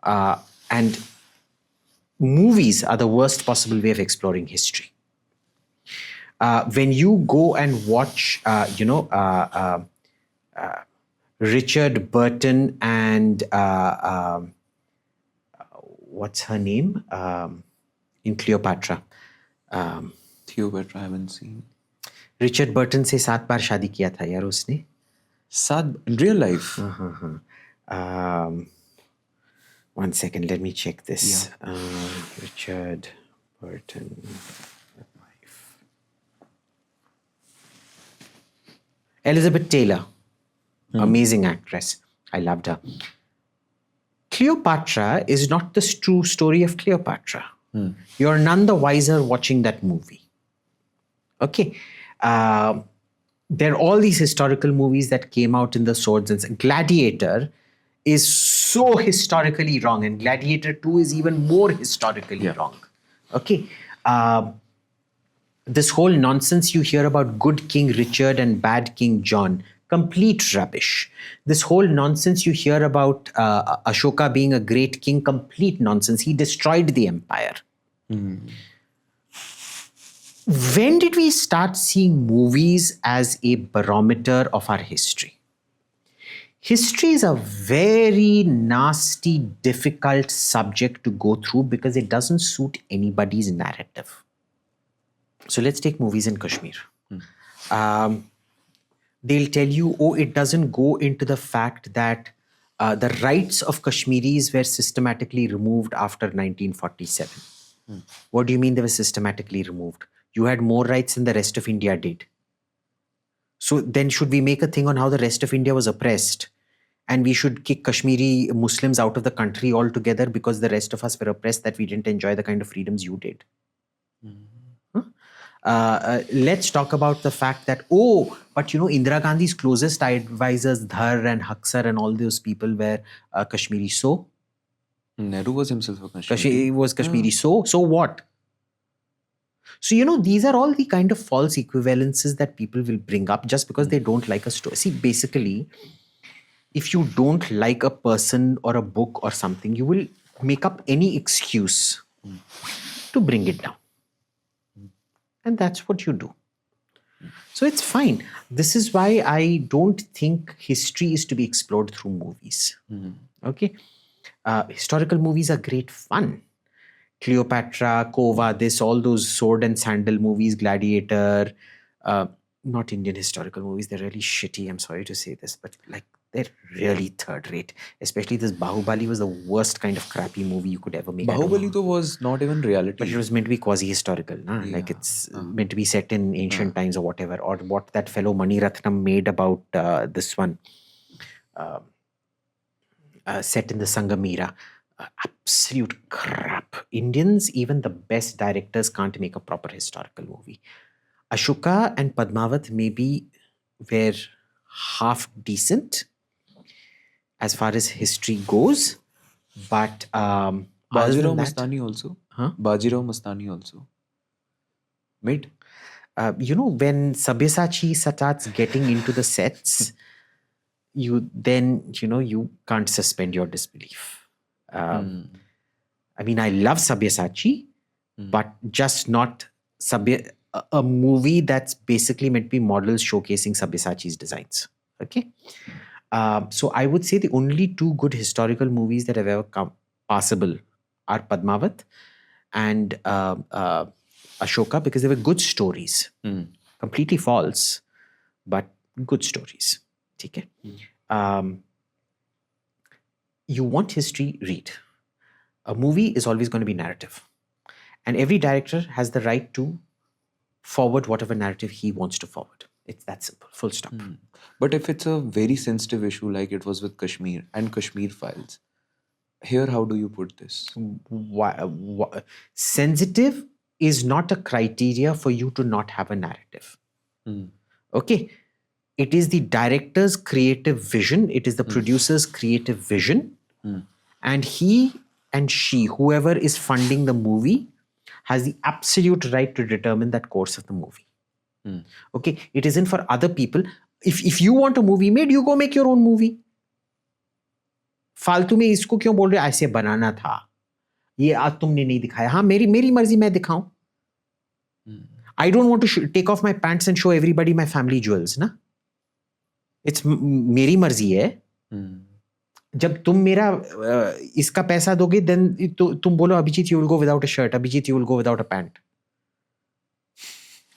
and movies are the worst possible way of exploring history. When you go and watch, Richard Burton and what's her name in Cleopatra? Cleopatra, I haven't seen. Richard Burton से 7 बार शादी किया था यार उसने. Sad in real life. One second, let me check this. Richard Burton. Elizabeth Taylor, amazing actress. I loved her. Cleopatra is not the true story of Cleopatra. You're none the wiser watching that movie. Okay. There are all these historical movies that came out in the swords and Gladiator is so historically wrong, and Gladiator 2 is even more historically wrong. Okay. This whole nonsense you hear about good King Richard and bad King John, complete rubbish. This whole nonsense you hear about Ashoka being a great king, complete nonsense. He destroyed the empire. When did we start seeing movies as a barometer of our history? History is a very nasty, difficult subject to go through because it doesn't suit anybody's narrative. So let's take movies in Kashmir. They'll tell you, oh, it doesn't go into the fact that the rights of Kashmiris were systematically removed after 1947. What do you mean they were systematically removed? You had more rights than the rest of India did. So then should we make a thing on how the rest of India was oppressed? And we should kick Kashmiri Muslims out of the country altogether because the rest of us were oppressed, that we didn't enjoy the kind of freedoms you did. Let's talk about the fact that, but Indira Gandhi's closest advisors, Dhar and Haksar and all those people were Kashmiri. So? Nehru was himself a Kashmiri. He was Kashmiri. So what? So, these are all the kind of false equivalences that people will bring up just because they don't like a story. See, basically, if you don't like a person or a book or something, you will make up any excuse to bring it down. And that's what you do. So it's fine. This is why I don't think history is to be explored through movies. Okay? Historical movies are great fun. Cleopatra, Kova, all those sword and sandal movies, Gladiator, not Indian historical movies. They're really shitty. I'm sorry to say this, but like They're really third rate. Especially this Bahubali was the worst kind of crappy movie you could ever make. I don't know. Bahubali though was not even reality. But it was meant to be quasi-historical, nah? Like it's meant to be set in ancient times or whatever. Or what that fellow Mani Ratnam made about this one, set in the Sangamira. Absolute crap. Indians, even the best directors, can't make a proper historical movie. Ashoka and Padmavat maybe were half decent as far as history goes, but other Bajirao than that, Mastani also. Huh? Bajirao Mastani also. Mid. When Sabyasachi starts getting into the sets, you can't suspend your disbelief. I mean, I love Sabyasachi, but just not a movie that's basically meant to be models showcasing Sabyasachi's designs. Okay. So I would say the only two good historical movies that have ever come possible are Padmavat and Ashoka, because they were good stories. Completely false, but good stories. Okay. You want history, read. A movie is always going to be narrative. And every director has the right to forward whatever narrative he wants to forward. It's that simple, full stop. But if it's a very sensitive issue like it was with Kashmir and Kashmir files, here how do you put this? Sensitive is not a criteria for you to not have a narrative. Okay. It is the director's creative vision. It is the producer's creative vision. And he and she, whoever is funding the movie, has the absolute right to determine that course of the movie. Okay. It isn't for other people. If you want a movie made, you go make your own movie. फालतू में इसको क्यों बोल रहे हो ऐसे बनाना था, ये आज तुमने नहीं दिखाया. हाँ, मेरी मर्जी मैं दिखाऊं. I don't want to take off my pants and show everybody my family jewels, ना. It's मेरी मर्जी है. जब तुम मेरा इसका पैसा दोगे, then तुम बोलो Abhijit you will go without a shirt, Abhijit you will go without a pant.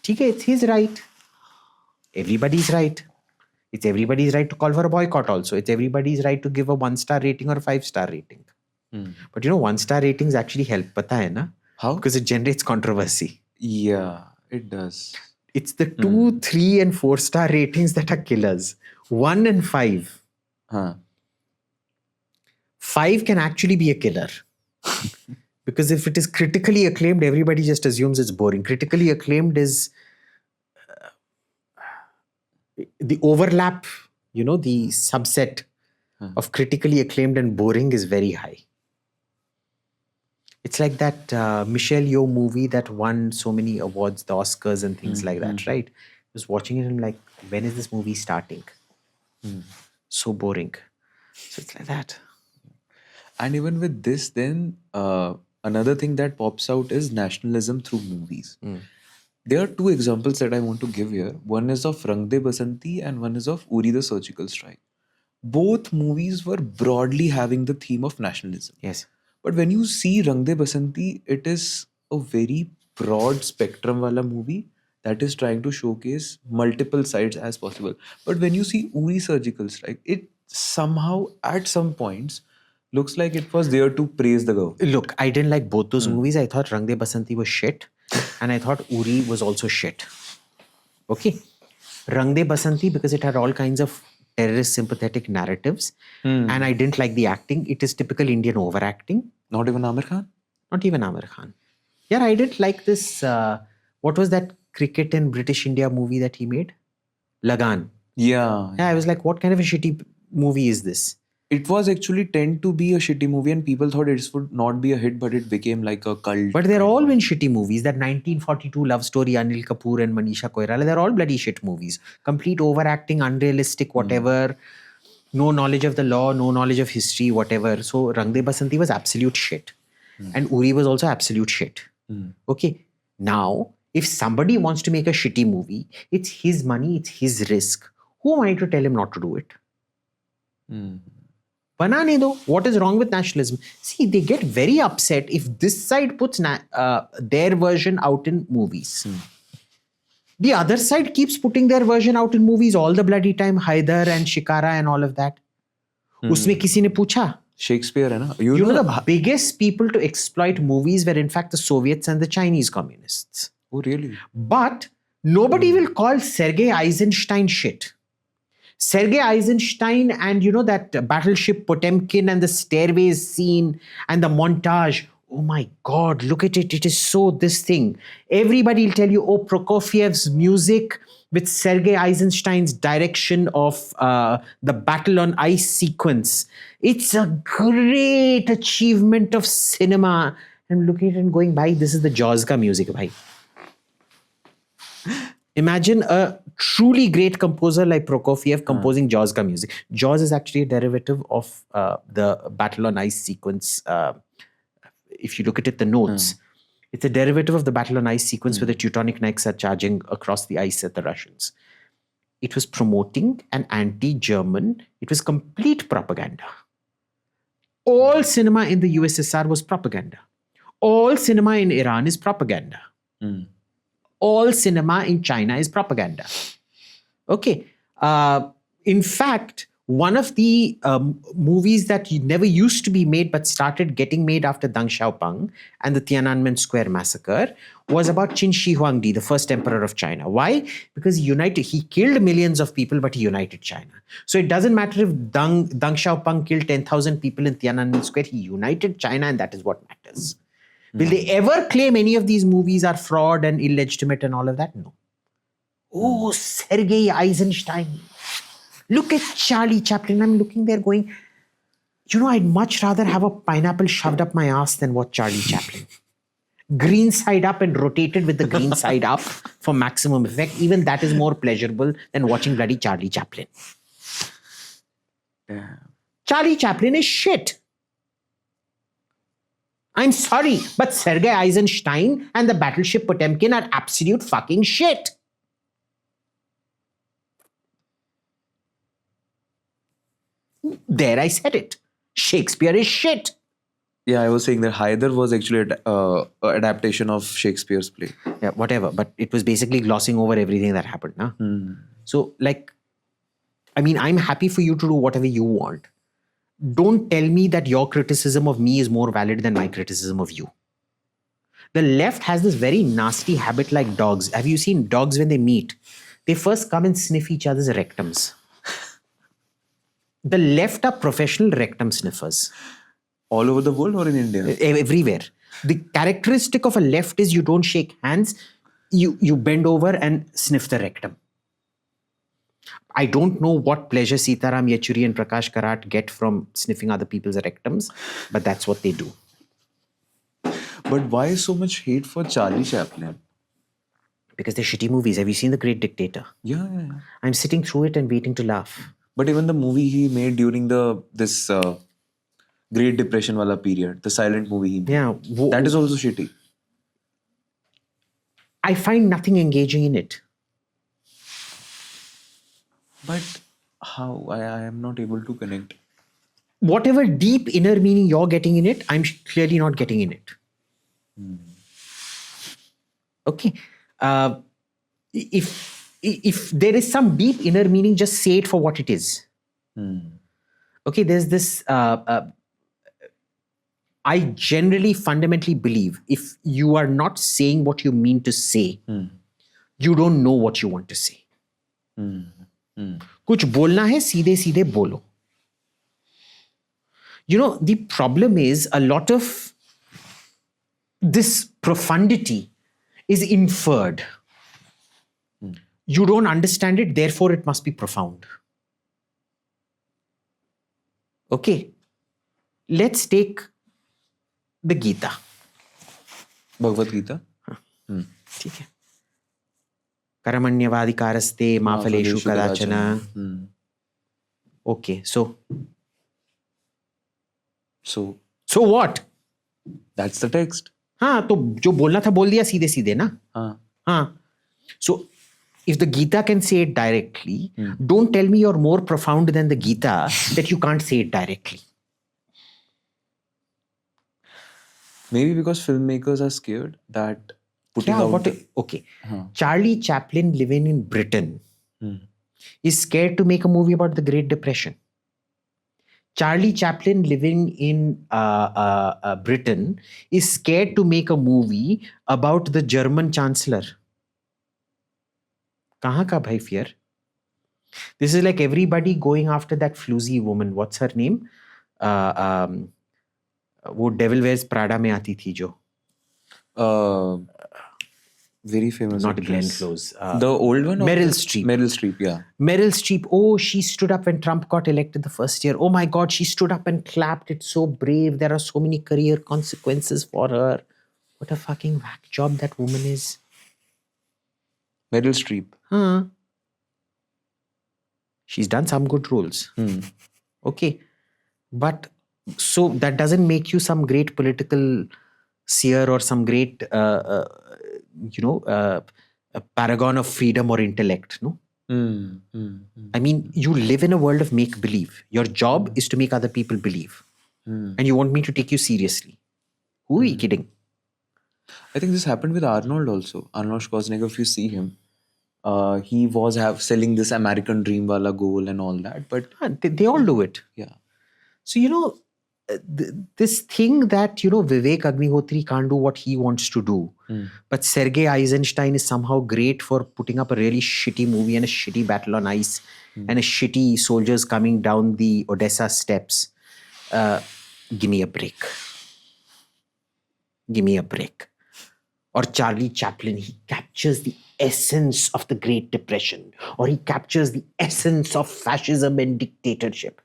ठीक है, it's his right. Everybody's right. It's everybody's right to call for a boycott also. It's everybody's right to give a 1-star rating or a 5-star rating. But 1-star ratings actually help. Pata hai na? How? Because it generates controversy. Yeah, it does. It's the 2, 3 and 4-star ratings that are killers. 1 and 5. 5 can actually be a killer. Because if it is critically acclaimed, everybody just assumes it's boring. Critically acclaimed is the overlap, the subset of critically acclaimed and boring is very high. It's like that Michelle Yeoh movie that won so many awards, the Oscars and things like that, right? I was watching it and I'm like, when is this movie starting? So boring. So it's like that. And even with this, then another thing that pops out is nationalism through movies. There are 2 examples that I want to give here. One is of Rang De Basanti and one is of Uri the Surgical Strike. Both movies were broadly having the theme of nationalism. Yes. But when you see Rang De Basanti, it is a very broad spectrum wala movie that is trying to showcase multiple sides as possible. But when you see Uri Surgical Strike, it somehow at some points looks like it was there to praise the girl. Look, I didn't like both those movies. I thought Rang De Basanti was shit. And I thought Uri was also shit. Okay. Rang De Basanti, because it had all kinds of terrorist sympathetic narratives. And I didn't like the acting. It is typical Indian overacting. Not even Amir Khan? Not even Amir Khan. Yeah, I didn't like this. What was that cricket and British India movie that he made? Lagan. Yeah. Yeah, I was like, what kind of a shitty movie is this? It was actually tend to be a shitty movie and people thought it would not be a hit, but it became like a cult. But they're all been shitty movies. That 1942 love story, Anil Kapoor and Manisha Koirala, they're all bloody shit movies. Complete overacting, unrealistic, whatever. No knowledge of the law, no knowledge of history, whatever. So Rang De Basanti was absolute shit. And Uri was also absolute shit. Okay. Now, if somebody wants to make a shitty movie, it's his money, it's his risk. Who am I to tell him not to do it? Banane do. What is wrong with nationalism? See, they get very upset if this side puts their version out in movies. The other side keeps putting their version out in movies all the bloody time, Haider and Shikara and all of that. उसमें किसी ने पूछा? Shakespeare है ना? You know the biggest people to exploit movies were in fact the Soviets and the Chinese communists. Oh, really? But nobody will call Sergei Eisenstein shit. Sergei Eisenstein and that battleship Potemkin and the stairways scene and the montage. Oh my God, look at it. It is so this thing. Everybody will tell you, oh, Prokofiev's music with Sergei Eisenstein's direction of the battle on ice sequence. It's a great achievement of cinema. I'm looking at it and going, bhai, this is the Jaws ka music, bhai. Imagine a truly great composer like Prokofiev composing Jaws ka music. Jaws is actually a derivative of the battle on ice sequence. If you look at it, the notes, it's a derivative of the battle on ice sequence where the Teutonic Knights are charging across the ice at the Russians. It was promoting an anti-German, it was complete propaganda. All cinema in the USSR was propaganda. All cinema in Iran is propaganda. All cinema in China is propaganda. Okay. In fact, one of the movies that never used to be made but started getting made after Deng Xiaoping and the Tiananmen Square massacre was about Qin Shi Huangdi, the first emperor of China. Why? Because he killed millions of people, but he united China. So it doesn't matter if Deng Xiaoping killed 10,000 people in Tiananmen Square. He united China, and that is what matters. Will they ever claim any of these movies are fraud and illegitimate and all of that? No. Oh, Sergei Eisenstein. Look at Charlie Chaplin. I'm looking there going, I'd much rather have a pineapple shoved up my ass than watch Charlie Chaplin. Green side up and rotated with the green side up for maximum effect. Even that is more pleasurable than watching bloody Charlie Chaplin. Yeah. Charlie Chaplin is shit. I'm sorry, but Sergei Eisenstein and the battleship Potemkin are absolute fucking shit. There I said it. Shakespeare is shit. Yeah, I was saying that Haider was actually an adaptation of Shakespeare's play. Yeah, whatever. But it was basically glossing over everything that happened. Nah? So, I'm happy for you to do whatever you want. Don't tell me that your criticism of me is more valid than my criticism of you. The left has this very nasty habit like dogs. Have you seen dogs when they meet? They first come and sniff each other's rectums. The left are professional rectum sniffers. All over the world or in India? Everywhere. The characteristic of a left is you don't shake hands. You bend over and sniff the rectum. I don't know what pleasure Sitaram Yechuri and Prakash Karat get from sniffing other people's rectums, but that's what they do. But why so much hate for Charlie Chaplin? Because they're shitty movies. Have you seen The Great Dictator? Yeah. I'm sitting through it and waiting to laugh. But even the movie he made during this Great Depression wala period, the silent movie he made, that is also shitty. I find nothing engaging in it. But how? I am not able to connect. Whatever deep inner meaning you're getting in it, I'm clearly not getting in it. Okay. If there is some deep inner meaning, just say it for what it is. Okay, there's this... I generally fundamentally believe if you are not saying what you mean to say, you don't know what you want to say. कुछ बोलना है सीधे सीधे बोलो. The problem is a lot of this profundity is inferred. You don't understand it, therefore it must be profound. Okay, let's take the Gita. Bhagavad Gita? ठीक है. Karamanyavadikaraste ma phaleshu kadachana. Okay, so what? That's the text. हाँ, तो जो बोलना था बोल दिया सीधे सीधे ना. हाँ. So if the Gita can say it directly, don't tell me you're more profound than the Gita that you can't say it directly. Maybe because filmmakers are scared that putting out... Okay. Charlie Chaplin living in Britain is scared to make a movie about the Great Depression. Charlie Chaplin living in Britain is scared to make a movie about the German chancellor. Kahan ka bhai fear? This is like everybody going after that floozy woman. What's her name? वो Devil Wears Prada में आती थी जो. Very famous. Not actress. Glenn Close. The old one? Meryl Streep. Meryl Streep, yeah. Meryl Streep. Oh, she stood up when Trump got elected the first year. Oh my God, she stood up and clapped. It's so brave. There are so many career consequences for her. What a fucking whack job that woman is. Meryl Streep. Huh. She's done some good roles. Okay. But so that doesn't make you some great political seer or some great, a paragon of freedom or intellect, no? I mean, you live in a world of make-believe. Your job is to make other people believe. And you want me to take you seriously. Who are you kidding? I think this happened with Arnold also. Arnold Schwarzenegger, if you see him, he was selling this American dream wala goal and all that. But they all do it. yeah. So, this thing that, Vivek Agnihotri can't do what he wants to do. But Sergei Eisenstein is somehow great for putting up a really shitty movie and a shitty battle on ice and a shitty soldiers coming down the Odessa steps. Give me a break. Give me a break. Or Charlie Chaplin, he captures the essence of the Great Depression. Or he captures the essence of fascism and dictatorship.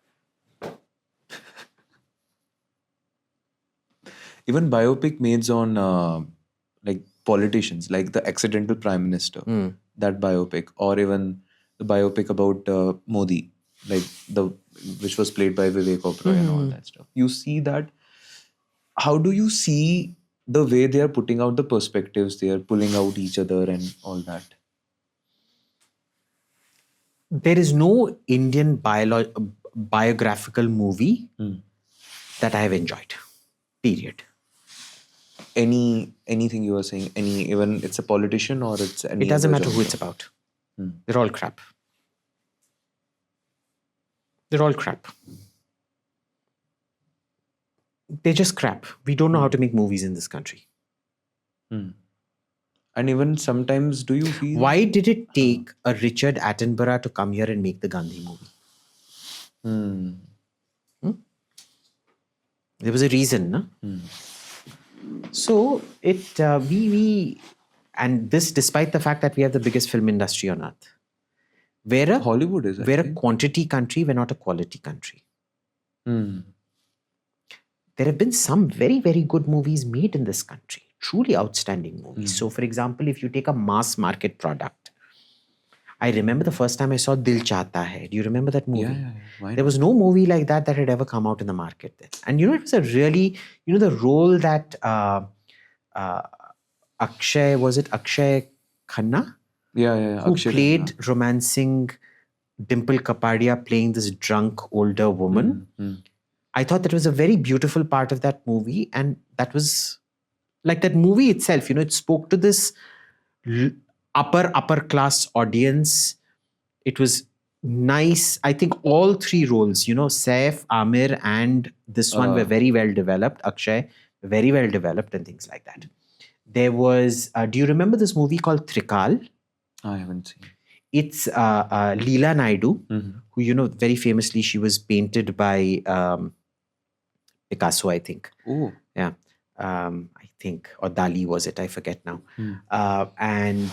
Even biopic made on like politicians, like the Accidental Prime Minister, that biopic, or even the biopic about Modi, like which was played by Vivek Oberoi and all that stuff. You see that. How do you see the way they are putting out the perspectives? They are pulling out each other and all that. There is no Indian biographical movie that I have enjoyed. Period. Anything you are saying, even it's a politician or it's any. It doesn't matter who it's about. They're all crap. They're all crap. They're just crap. We don't know how to make movies in this country. And even sometimes, do you feel... Why did it take a Richard Attenborough to come here and make the Gandhi movie? There was a reason, no? So and this despite the fact that we have the biggest film industry on earth. Hollywood is. We're a quantity country, we're not a quality country. There have been some very, very good movies made in this country. Truly outstanding movies. So, for example, if you take a mass market product, I remember the first time I saw Dil Chahta Hai. Do you remember that movie? Yeah. There was no movie like that had ever come out in the market then. And it was a really, the role that Akshay, was it Akshay Khanna? Yeah. Who Akshay played Khanna. romancing Dimple Kapadia playing this drunk older woman. I thought that was a very beautiful part of that movie. And that was like that movie itself, it spoke to this upper class audience. It was nice. I think all three roles, Saif, Amir, and this one were very well developed. Akshay, very well developed and things like that. There was, do you remember this movie called Trikal? I haven't seen. It's Leela Naidu, who, very famously, she was painted by Picasso, I think. Oh. Yeah. I think, or Dali was it? I forget now. And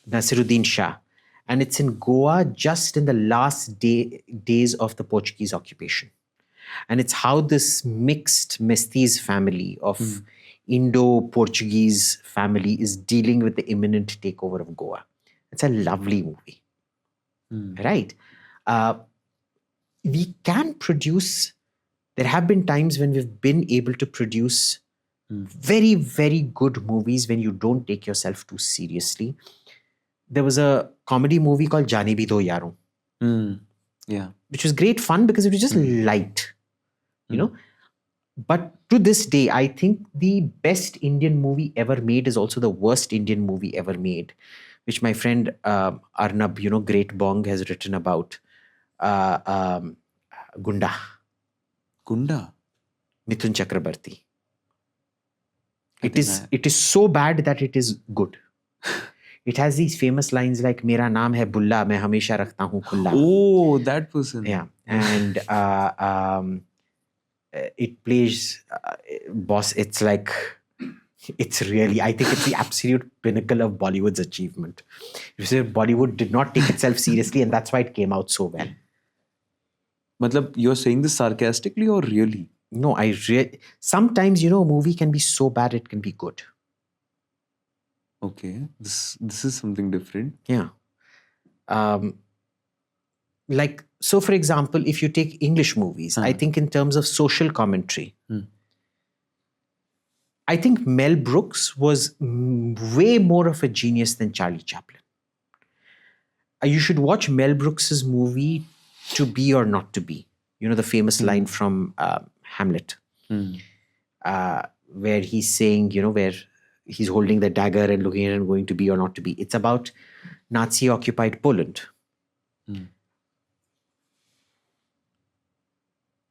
Nasiruddin Shah. And it's in Goa just in the last days of the Portuguese occupation. And it's how this mixed Mestiz family of Indo-Portuguese family is dealing with the imminent takeover of Goa. It's a lovely movie. Right? We can produce... There have been times when we've been able to produce very, very good movies when you don't take yourself too seriously. There was a comedy movie called Jaani Bhi Do Yaron. Yeah. Which was great fun because it was just light, But to this day, I think the best Indian movie ever made is also the worst Indian movie ever made, which my friend Arnab, Great Bong, has written about. Gunda, Gunda. Mithun Chakrabarti. I think I- It is so bad that it is good. It has these famous lines like "Mera naam hai Bulla, main hamesha rakhta hu khulla." Oh, that person. Yeah, and it plays boss. It's like it's really. I think it's the absolute pinnacle of Bollywood's achievement. You say Bollywood did not take itself seriously, and that's why it came out so well. Matlab, you're saying this sarcastically or really? No, sometimes a movie can be so bad it can be good. Okay, this is something different. Yeah. Like, so for example, if you take English movies, I think in terms of social commentary, I think Mel Brooks was way more of a genius than Charlie Chaplin. You should watch Mel Brooks's movie To Be or Not to Be. You know, the famous line from Hamlet, where he's saying, where he's holding the dagger and looking at it and going to be or not to be. It's about Nazi-occupied Poland.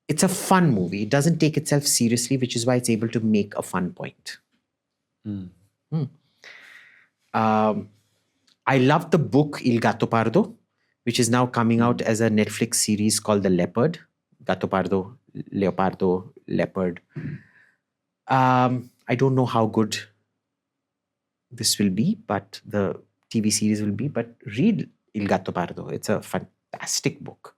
It's a fun movie. It doesn't take itself seriously, which is why it's able to make a fun point. I love the book Il Gatto Pardo, which is now coming out as a Netflix series called The Leopard. Gatto Pardo, Leopardo, Leopard. I don't know how good this will be, but the TV series will be. But read Il Gatto Pardo. It's a fantastic book.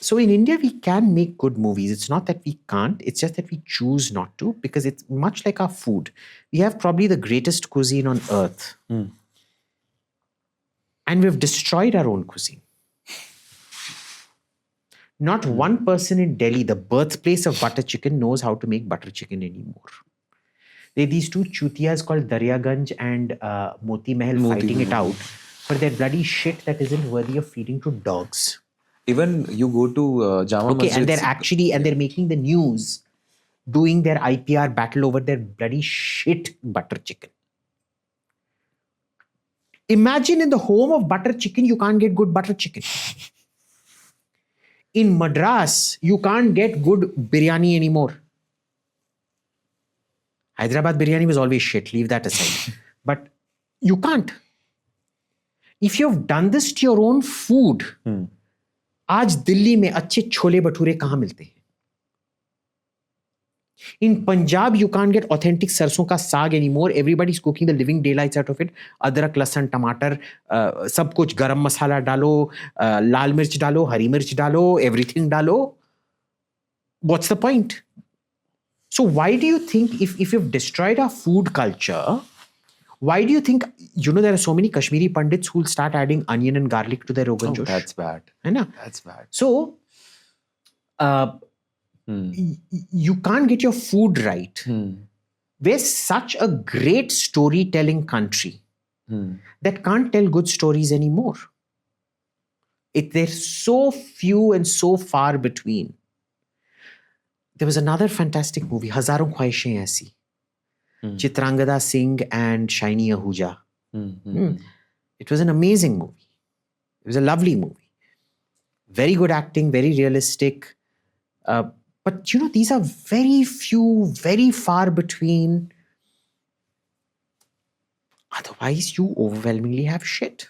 So in India, we can make good movies. It's not that we can't. It's just that we choose not to, because it's much like our food. We have probably the greatest cuisine on earth. And we've destroyed our own cuisine. Not one person in Delhi, the birthplace of butter chicken, knows how to make butter chicken anymore. There are these two chutias called Daryaganj and Moti Mahal fighting it out for their bloody shit that isn't worthy of feeding to dogs. Even you go to Jama Masjid. And they're making the news, doing their IPR battle over their bloody shit butter chicken. Imagine in the home of butter chicken, you can't get good butter chicken. In Madras, you can't get good biryani anymore. Hyderabad biryani was always shit. Leave that aside. But you can't. If you've done this to your own food, आज दिल्ली में अच्छे छोले भटूरे कहाँ मिलते हैं? In Punjab, you can't get authentic sarson ka saag anymore. Everybody's cooking the living daylights out of it. Adrak, lasan, tomato, sab kuch, garam masala dalo, lal mirch dalo, hari mirch dalo, everything dalo. What's the point? So why do you think, if you've destroyed our food culture, why do you think, there are so many Kashmiri Pandits who'll start adding onion and garlic to their Rogan Josh? That's bad. That's bad. So, you can't get your food right. We're such a great storytelling country that can't tell good stories anymore. They're so few and so far between. There was another fantastic movie, Hazaron Khwaishein Aisi. Chitrangada Singh and Shiny Ahuja. It was an amazing movie. It was a lovely movie. Very good acting, very realistic. But these are very few, very far between. Otherwise, you overwhelmingly have shit.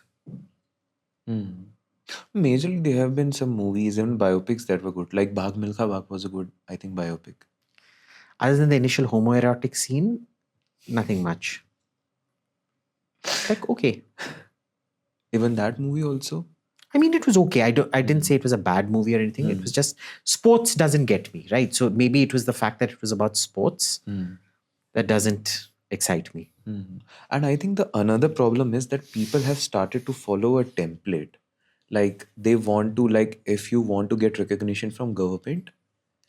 Majorly, there have been some movies and biopics that were good. Like Bhag Milkha Bhag was a good, I think, biopic. Other than the initial homoerotic scene, nothing much. Like, okay. Even that movie also? I mean, it was okay. I didn't say it was a bad movie or anything. It was just, sports doesn't get me, right? So maybe it was the fact that it was about sports that doesn't excite me. And I think the another problem is that people have started to follow a template. Like they want to, like, if you want to get recognition from government,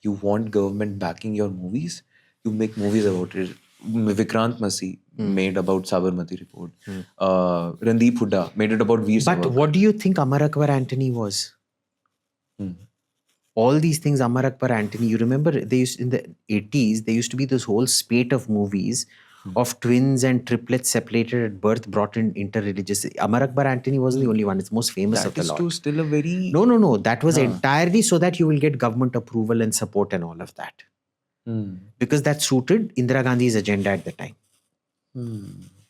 you want government backing your movies, you make movies about it. Vikrant Massey made about Sabarmati Report. Randeep Hooda made it about Veer But Savarkar. what do you think Amar Akbar Antony was? All these things, Amar Akbar Antony, you remember in the 80s, there used to be this whole spate of movies of twins and triplets separated at birth brought in interreligious. Amar Akbar Antony wasn't the only one. It's most famous of That the is lot. too still a very... No. That was entirely so that you will get government approval and support and all of that. Because that suited Indira Gandhi's agenda at the time.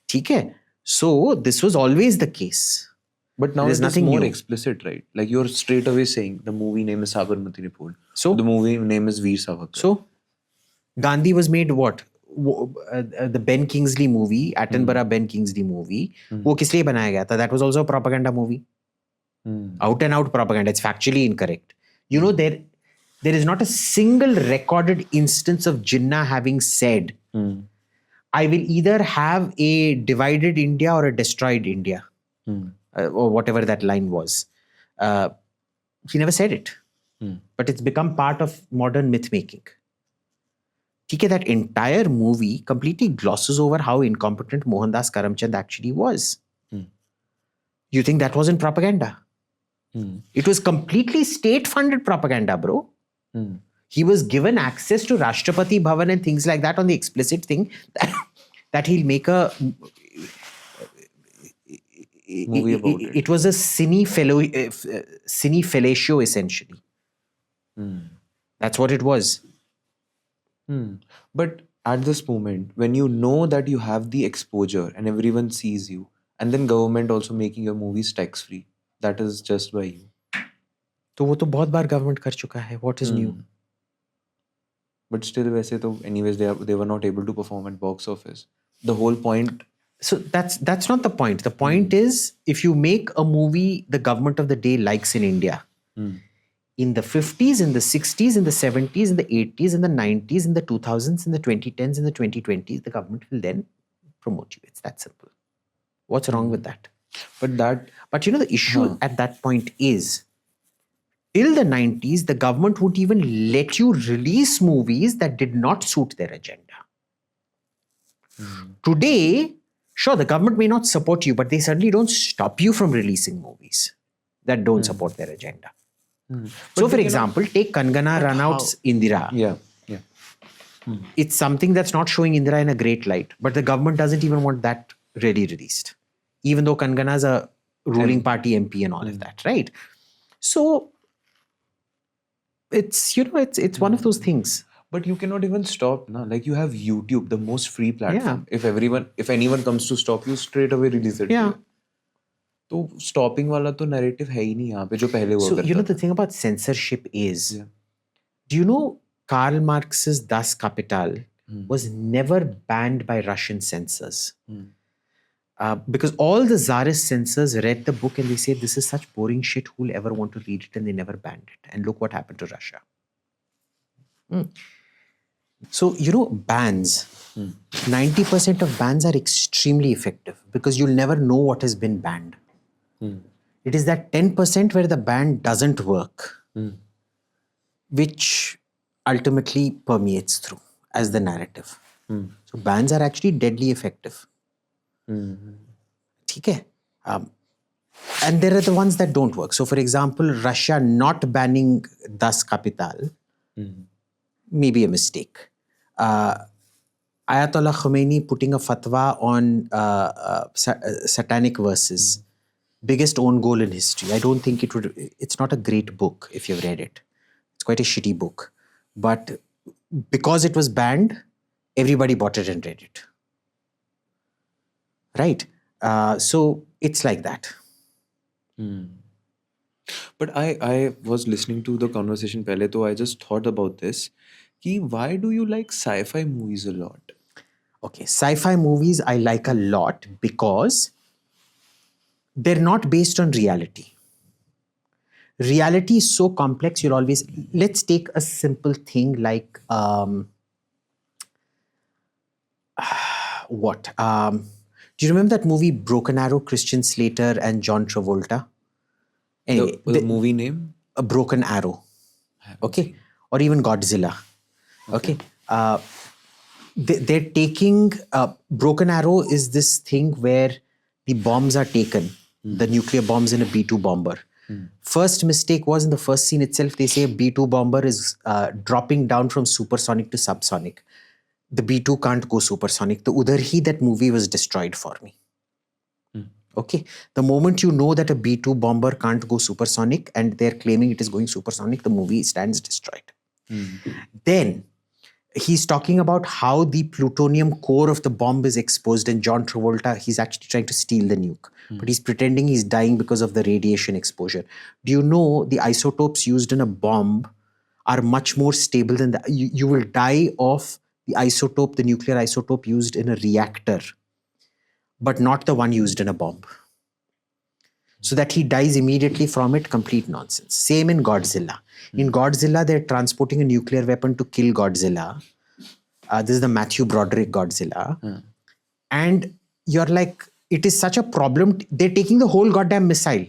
ठीक है? So this was always the case. But now There's it is nothing more new. explicit, right? Like you're straight away saying the movie name is Sabarmati Report. So the movie name is Veer Savarkar. So Gandhi was made what? The Ben Kingsley movie, Attenborough Ben Kingsley movie, वो किस लिए बनाया गया था? That was also a propaganda movie. Out and out propaganda. It's factually incorrect. You know, there is not a single recorded instance of Jinnah having said, I will either have a divided India or a destroyed India. Or whatever that line was. He never said it. But it's become part of modern myth making. That entire movie completely glosses over how incompetent Mohandas Karamchand actually was. You think that wasn't propaganda? It was completely state-funded propaganda, bro. He was given access to Rashtrapati Bhavan and things like that on the explicit thing that he'll make a... movie about it. It was a cine fellatio, essentially. That's what it was. But at this moment, when you know that you have the exposure and everyone sees you, and then government also making your movies tax-free, that is just by you. तो वो तो बहुत बार government कर चुका है. What is new? But still, वैसे तो anyways they were not able to perform at box office. The whole point. So that's not the point. The point is, if you make a movie the government of the day likes in India, in the 50s, in the 60s, in the 70s, in the 80s, in the 90s, in the 2000s, in the 2010s, in the 2020s, the government will then promote you. It's that simple. What's wrong with that? But you know, the issue at that point is, till the 90s, the government wouldn't even let you release movies that did not suit their agenda. Today, sure, the government may not support you, but they certainly don't stop you from releasing movies that don't support their agenda. So, for example, take Kangana Ranaut's Indira. Yeah. It's something that's not showing Indira in a great light, but the government doesn't even want that really released, even though Kangana's a ruling party MP and all of that, right? So, it's, you know, it's one of those things. But you cannot even stop, na? Like you have YouTube, the most free platform. If anyone comes to stop you, straight away release it. Yeah. तो stopping वाला तो narrative है ही नहीं यहाँ पे जो पहले हुआ करता था. So, you know, the thing about censorship is, do you know Karl Marx's Das Kapital was never banned by Russian censors? Because all the Tsarist censors read the book and they said, this is such boring shit, who'll ever want to read it? And they never banned it. And look what happened to Russia. So, you know, bans, 90% of bans are extremely effective because you'll never know what has been banned. It is that 10% where the ban doesn't work, which ultimately permeates through as the narrative. So bans are actually deadly effective. Okay? And there are the ones that don't work. So, for example, Russia not banning Das Kapital may be a mistake. Ayatollah Khomeini putting a fatwa on satanic verses, biggest own goal in history. I don't think it's not a great book if you've read it. It's quite a shitty book. But because it was banned, everybody bought it and read it. Right? So it's like that. But I was listening to the conversation pehle, so I just thought about this. Why do you like sci-fi movies a lot? Okay, sci-fi movies I like a lot because they're not based on reality. Reality is so complex, you'll always... Let's take a simple thing like... what? Do you remember that movie Broken Arrow, Christian Slater and John Travolta? Anyway, the movie name? A Broken Arrow. Okay? Or even Godzilla. Okay? They're taking... Broken Arrow is this thing where the bombs are taken, the nuclear bombs in a B-2 bomber. First mistake was in the first scene itself, they say a B-2 bomber is dropping down from supersonic to subsonic. the B2 can't go supersonic. The Udhar Hi, that movie was destroyed for me. Okay. The moment you know that a B2 bomber can't go supersonic and they're claiming it is going supersonic, the movie stands destroyed. Then he's talking about how the plutonium core of the bomb is exposed, and John Travolta, he's actually trying to steal the nuke, but he's pretending he's dying because of the radiation exposure. Do you know the isotopes used in a bomb are much more stable than you will die of the isotope, the nuclear isotope used in a reactor, but not the one used in a bomb. So that he dies immediately from it, complete nonsense. Same in Godzilla. In Godzilla, they're transporting a nuclear weapon to kill Godzilla. This is the Matthew Broderick Godzilla. And you're like, it is such a problem. They're taking the whole goddamn missile.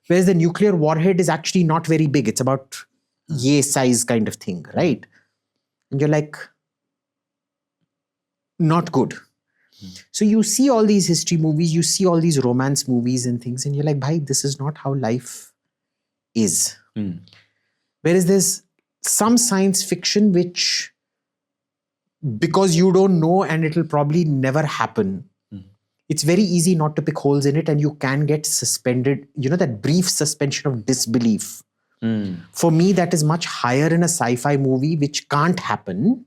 Whereas the nuclear warhead is actually not very big. It's about yay size kind of thing, right? And you're like, not good. So you see all these history movies, you see all these romance movies and things, and you're like, bhai, this is not how life is. Whereas there's some science fiction which, because you don't know and it'll probably never happen, it's very easy not to pick holes in it, and you can get suspended, that brief suspension of disbelief. For me, that is much higher in a sci-fi movie, which can't happen,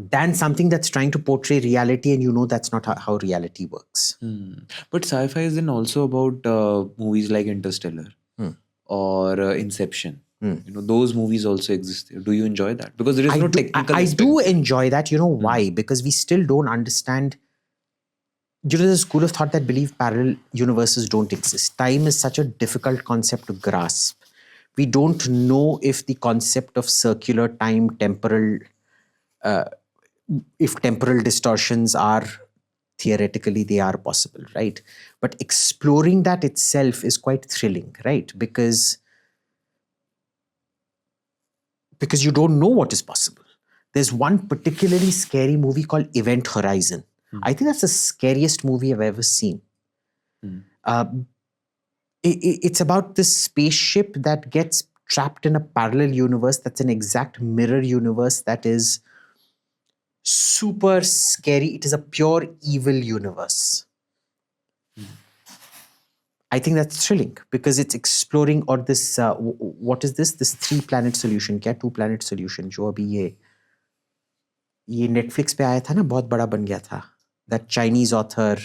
than something that's trying to portray reality, and that's not how reality works. But sci-fi is then also about movies like Interstellar or Inception. Those movies also exist. Do you enjoy that? Because there is no technical I aspect. do enjoy that. You know why? Because we still don't understand. There's a school of thought that believe parallel universes don't exist. Time is such a difficult concept to grasp. We don't know if the concept of circular time, if temporal distortions are theoretically, they are possible, right? But exploring that itself is quite thrilling, right? Because you don't know what is possible. There's one particularly scary movie called Event Horizon. I think that's the scariest movie I've ever seen. It's about this spaceship that gets trapped in a parallel universe that's an exact mirror universe that is super scary. It is a pure evil universe. I think that's thrilling because it's exploring, or this, what is this? This 3-planet solution, क्या 2-planet solution, जो अभी ये Netflix पे आया था ना, बहुत बड़ा बन गया था. That Chinese author.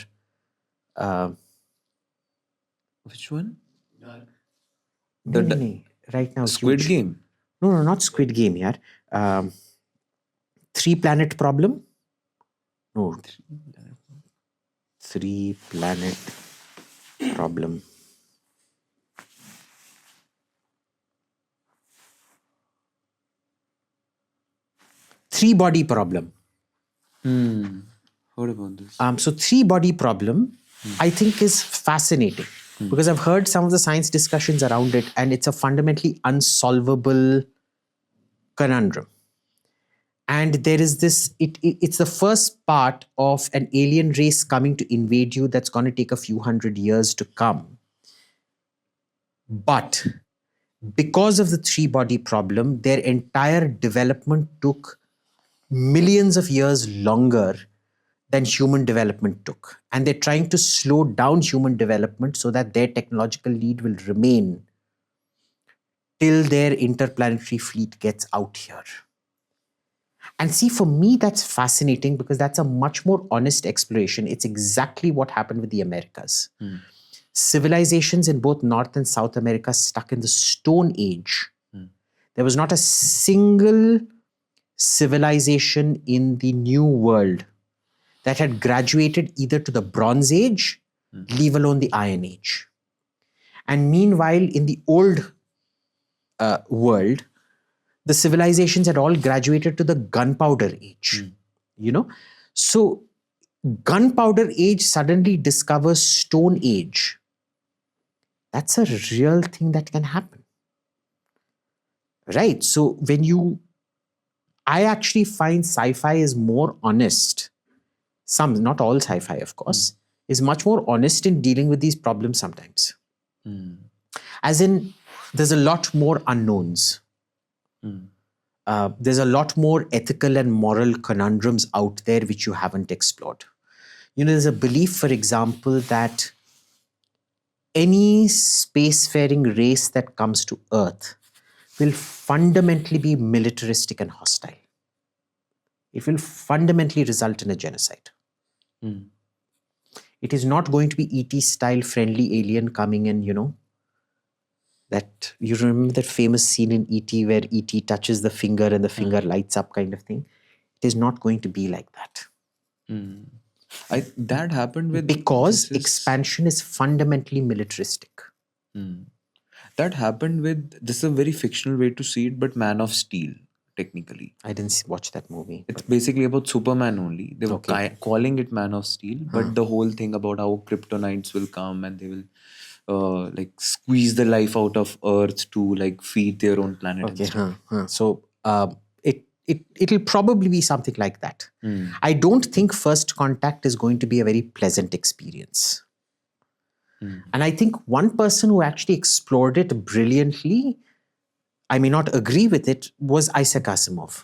Which one? No, right now. Squid huge. Game? No, not Squid Game, yaar. 3-planet problem? No. 3-planet problem. 3-body problem. Heard about this. So 3-body problem, I think, is fascinating because I've heard some of the science discussions around it, and it's a fundamentally unsolvable conundrum. And there is this, it's the first part of an alien race coming to invade you that's going to take a few hundred years to come. But because of the 3-body problem, their entire development took millions of years longer than human development took. And they're trying to slow down human development so that their technological lead will remain till their interplanetary fleet gets out here. And see, for me, that's fascinating because that's a much more honest exploration. It's exactly what happened with the Americas. Civilizations in both North and South America stuck in the Stone Age. There was not a single civilization in the New World that had graduated either to the Bronze Age, leave alone the Iron Age. And meanwhile, in the Old world, the civilizations had all graduated to the Gunpowder Age. So Gunpowder Age suddenly discovers Stone Age. That's a real thing that can happen. Right? So I actually find sci-fi is more honest. Some, not all sci-fi, of course, is much more honest in dealing with these problems sometimes. As in, there's a lot more unknowns. There's a lot more ethical and moral conundrums out there which you haven't explored. There's a belief, for example, that any spacefaring race that comes to Earth will fundamentally be militaristic and hostile. It will fundamentally result in a genocide. It is not going to be ET style friendly alien coming and, that you remember that famous scene in ET where ET touches the finger and the finger lights up kind of thing. It is not going to be like that. That happened with because expansion is fundamentally militaristic. That happened with, this is a very fictional way to see it, but Man of Steel, technically. I didn't watch that movie. It's basically about Superman only. They were calling it Man of Steel, but the whole thing about how kryptonites will come and they will like squeeze the life out of Earth to like feed their own planet. Okay, so it'll probably be something like that. I don't think First Contact is going to be a very pleasant experience. And I think one person who actually explored it brilliantly, I may not agree with it, was Isaac Asimov.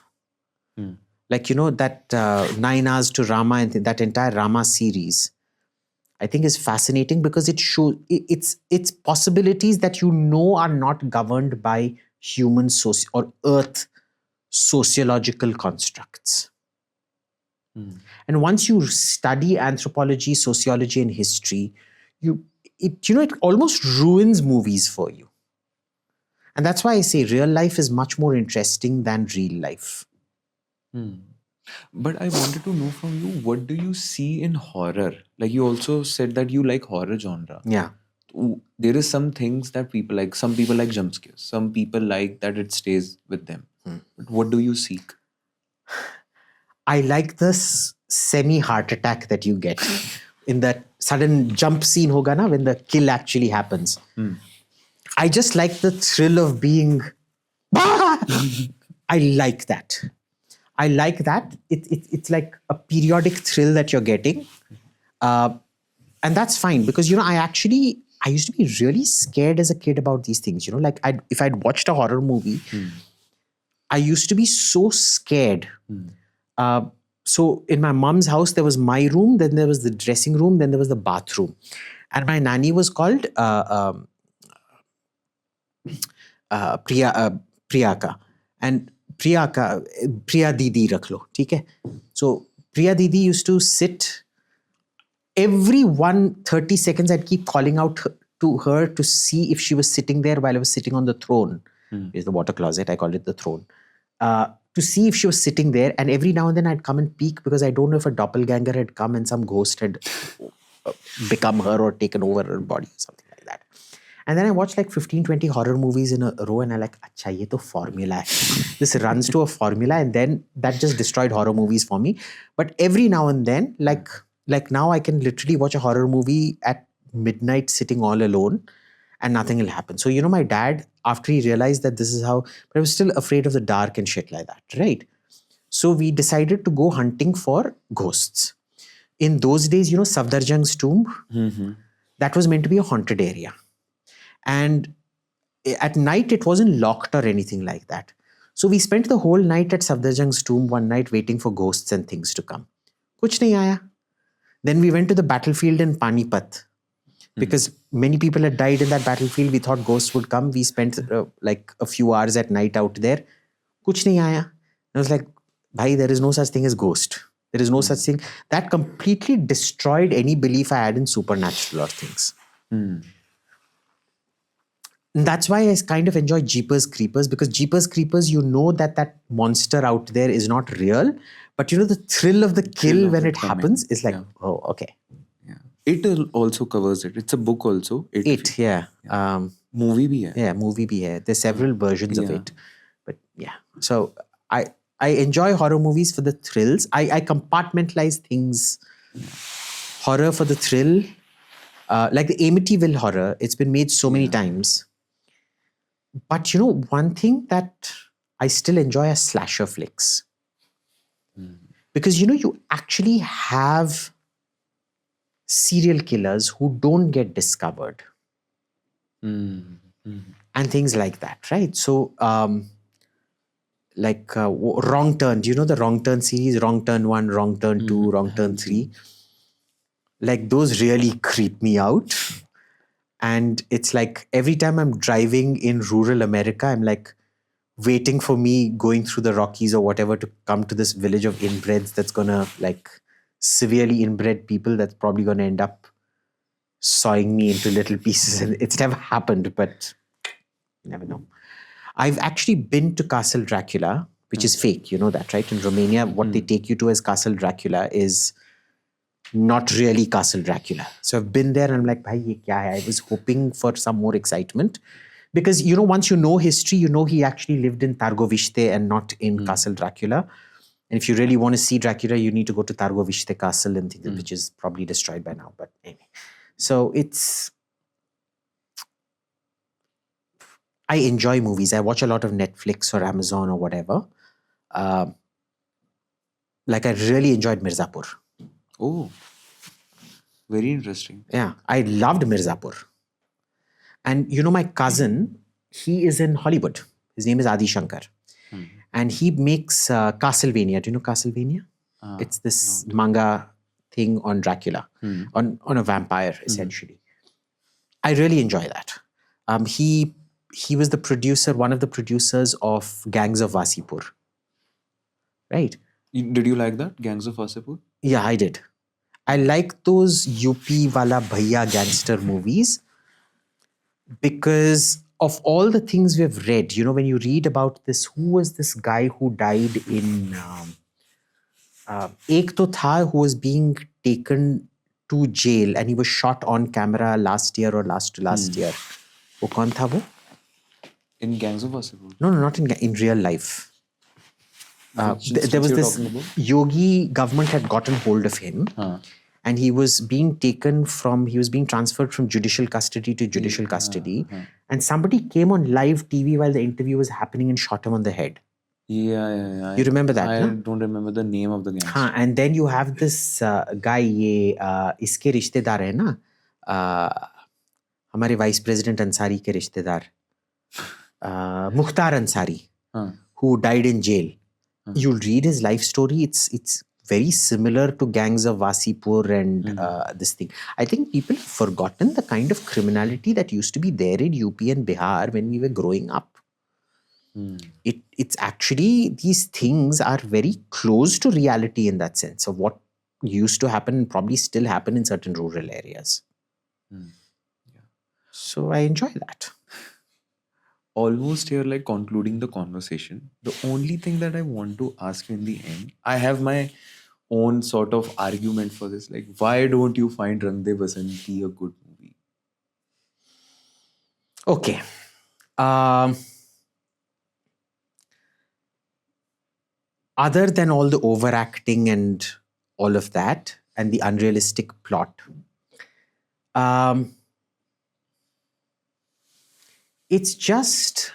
Like, that 9 Hours to Rama and that entire Rama series, I think is fascinating because it shows it's possibilities that are not governed by human or Earth sociological constructs. And once you study anthropology, sociology, and history, it almost ruins movies for you. And that's why I say real life is much more interesting than real life. But I wanted to know from you, what do you see in horror? Like you also said that you like horror genre. Yeah. There is some things that people like. Some people like jump scares. Some people like that it stays with them. But what do you seek? I like this semi-heart attack that you get in that sudden jump scene hoga na, when the kill actually happens. I just like the thrill of being... I like that. I like that. It's like a periodic thrill that you're getting. And that's fine because, I used to be really scared as a kid about these things. Like if I'd watched a horror movie, I used to be so scared. So in my mom's house, there was my room, then there was the dressing room, then there was the bathroom. And my nanny was called Priyaka. And Priya Didi rakh lo, theek hai? So Priya Didi used to sit every 30 seconds. I'd keep calling out to her to see if she was sitting there while I was sitting on the throne. It's the water closet. I called it the throne. To see if she was sitting there. And every now and then I'd come and peek because I don't know if a doppelganger had come and some ghost had become her or taken over her body or something like that. And then I watched like 15, 20 horror movies in a row and I'm like, acha, ye to formula hai. This runs to a formula, and then that just destroyed horror movies for me. But every now and then, like now I can literally watch a horror movie at midnight sitting all alone and nothing will happen. So, my dad, after he realized that this is how, but I was still afraid of the dark and shit like that, right? So we decided to go hunting for ghosts. In those days, Safdarjung's tomb, that was meant to be a haunted area. And at night, it wasn't locked or anything like that. So we spent the whole night at Safdarjung's tomb one night waiting for ghosts and things to come. Kuch nahi aaya. Then we went to the battlefield in Panipat. Because many people had died in that battlefield. We thought ghosts would come. We spent like a few hours at night out there. Kuch nahi aaya. I was like, bhai, there is no such thing as ghost. There is no such thing. That completely destroyed any belief I had in supernatural or things. And that's why I kind of enjoy Jeepers Creepers, because Jeepers Creepers, that monster out there is not real. But the thrill of the kill when it happens is like, oh, okay. It also covers it. It's a book also. Yeah. Movie bhi hai. Yeah, movie bhi hai. There's several versions of it. But yeah. So I enjoy horror movies for the thrills. I compartmentalize things. Horror for the thrill. Like the Amityville horror. It's been made so many times. But one thing that I still enjoy are slasher flicks. Because you actually have serial killers who don't get discovered. And things like that, right? So like Wrong Turn. Do you know the Wrong Turn series? Wrong Turn 1, Wrong Turn 2, Wrong Turn 3. Like those really creep me out. And it's like every time I'm driving in rural America, I'm like waiting for me going through the Rockies or whatever to come to this village of inbreds that's gonna like severely inbred people that's probably gonna end up sawing me into little pieces. And it's never happened, but you never know. I've actually been to Castle Dracula, which is fake. You know that, right? In Romania, what they take you to as Castle Dracula is not really Castle Dracula. So I've been there and I'm like, bhai, ye kya hai? I was hoping for some more excitement. Because, you know, once you know history, you know he actually lived in Targovishte and not in Castle Dracula. And if you really want to see Dracula, you need to go to Targovishte Castle, and which is probably destroyed by now. But anyway. So I enjoy movies. I watch a lot of Netflix or Amazon or whatever. Like I really enjoyed Mirzapur. Oh, very interesting. Yeah, I loved Mirzapur. And you know, my cousin, he is in Hollywood. His name is Adi Shankar. And he makes Castlevania. Do you know Castlevania? It's this manga thing on Dracula, on a vampire, essentially. I really enjoy that. He was the producer, one of the producers of Gangs of Wasipur. Right? Did you like that, Gangs of Wasipur? Yeah, I did. I like those UP wala bhaiya gangster movies because of all the things we've read. You know, when you read about this, who was this guy who died in Ek to tha, who was being taken to jail and he was shot on camera last year or last year. Wo kaun tha wo? In Gangs of Wasipur? No, not in real life. There was this Yogi government had gotten hold of him. And he was being transferred from judicial custody to judicial custody. And somebody came on live TV while the interview was happening and shot him on the head. Yeah. You remember that? I don't remember the name of the gang. And then you have this guy, iske rishtedar hai na, हमारे vice president Ansari के रिश्तेदार, Mukhtar Ansari, who died in jail. You'll read his life story. It's very similar to Gangs of Wasipur and this thing. I think people have forgotten the kind of criminality that used to be there in UP and Bihar when we were growing up. It's actually, these things are very close to reality in that sense of what used to happen and probably still happen in certain rural areas. So I enjoy that. Almost here, like concluding the conversation, the only thing that I want to ask you in the end, I have my own sort of argument for this. Like, why don't you find Rang De Basanti a good movie? Okay. Other than all the overacting and all of that and the unrealistic plot, it's just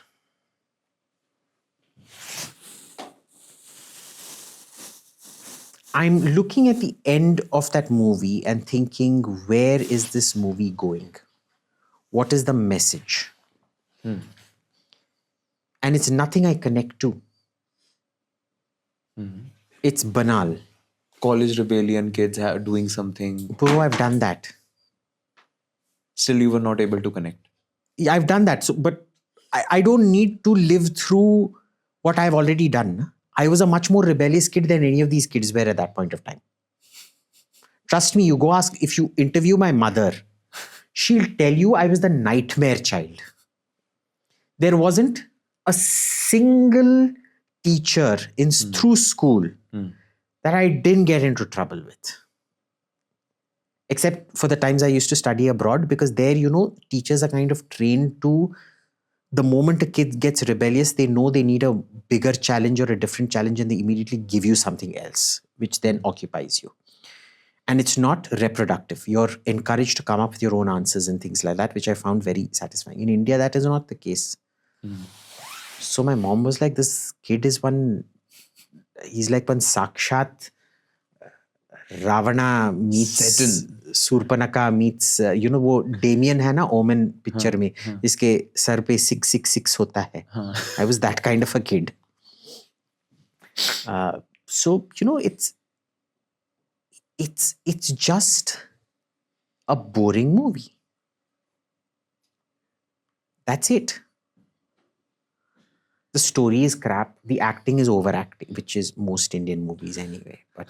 I'm looking at the end of that movie and thinking, where is this movie going? What is the message? And it's nothing I connect to. It's banal. College rebellion, kids doing something. Bro, I've done that. Still, you were not able to connect. Yeah, I've done that. So, but I don't need to live through what I've already done. I was a much more rebellious kid than any of these kids were at that point of time. Trust me, you go ask, if you interview my mother, she'll tell you I was the nightmare child. There wasn't a single teacher through school that I didn't get into trouble with. Except for the times I used to study abroad, because there, you know, teachers are kind of trained to, the moment a kid gets rebellious, they know they need a bigger challenge or a different challenge, and they immediately give you something else, which then occupies you. And it's not reproductive. You're encouraged to come up with your own answers and things like that, which I found very satisfying. In India, that is not the case. So my mom was like, this kid is he's like one Sakshat Ravana meets Surpanaka meets, you know, वो Damien है ना Omen picture में, जिसके sir पे 666 होता है. I was that kind of a kid. So it's just a boring movie. That's it. The story is crap. The acting is overacting, which is most Indian movies anyway. But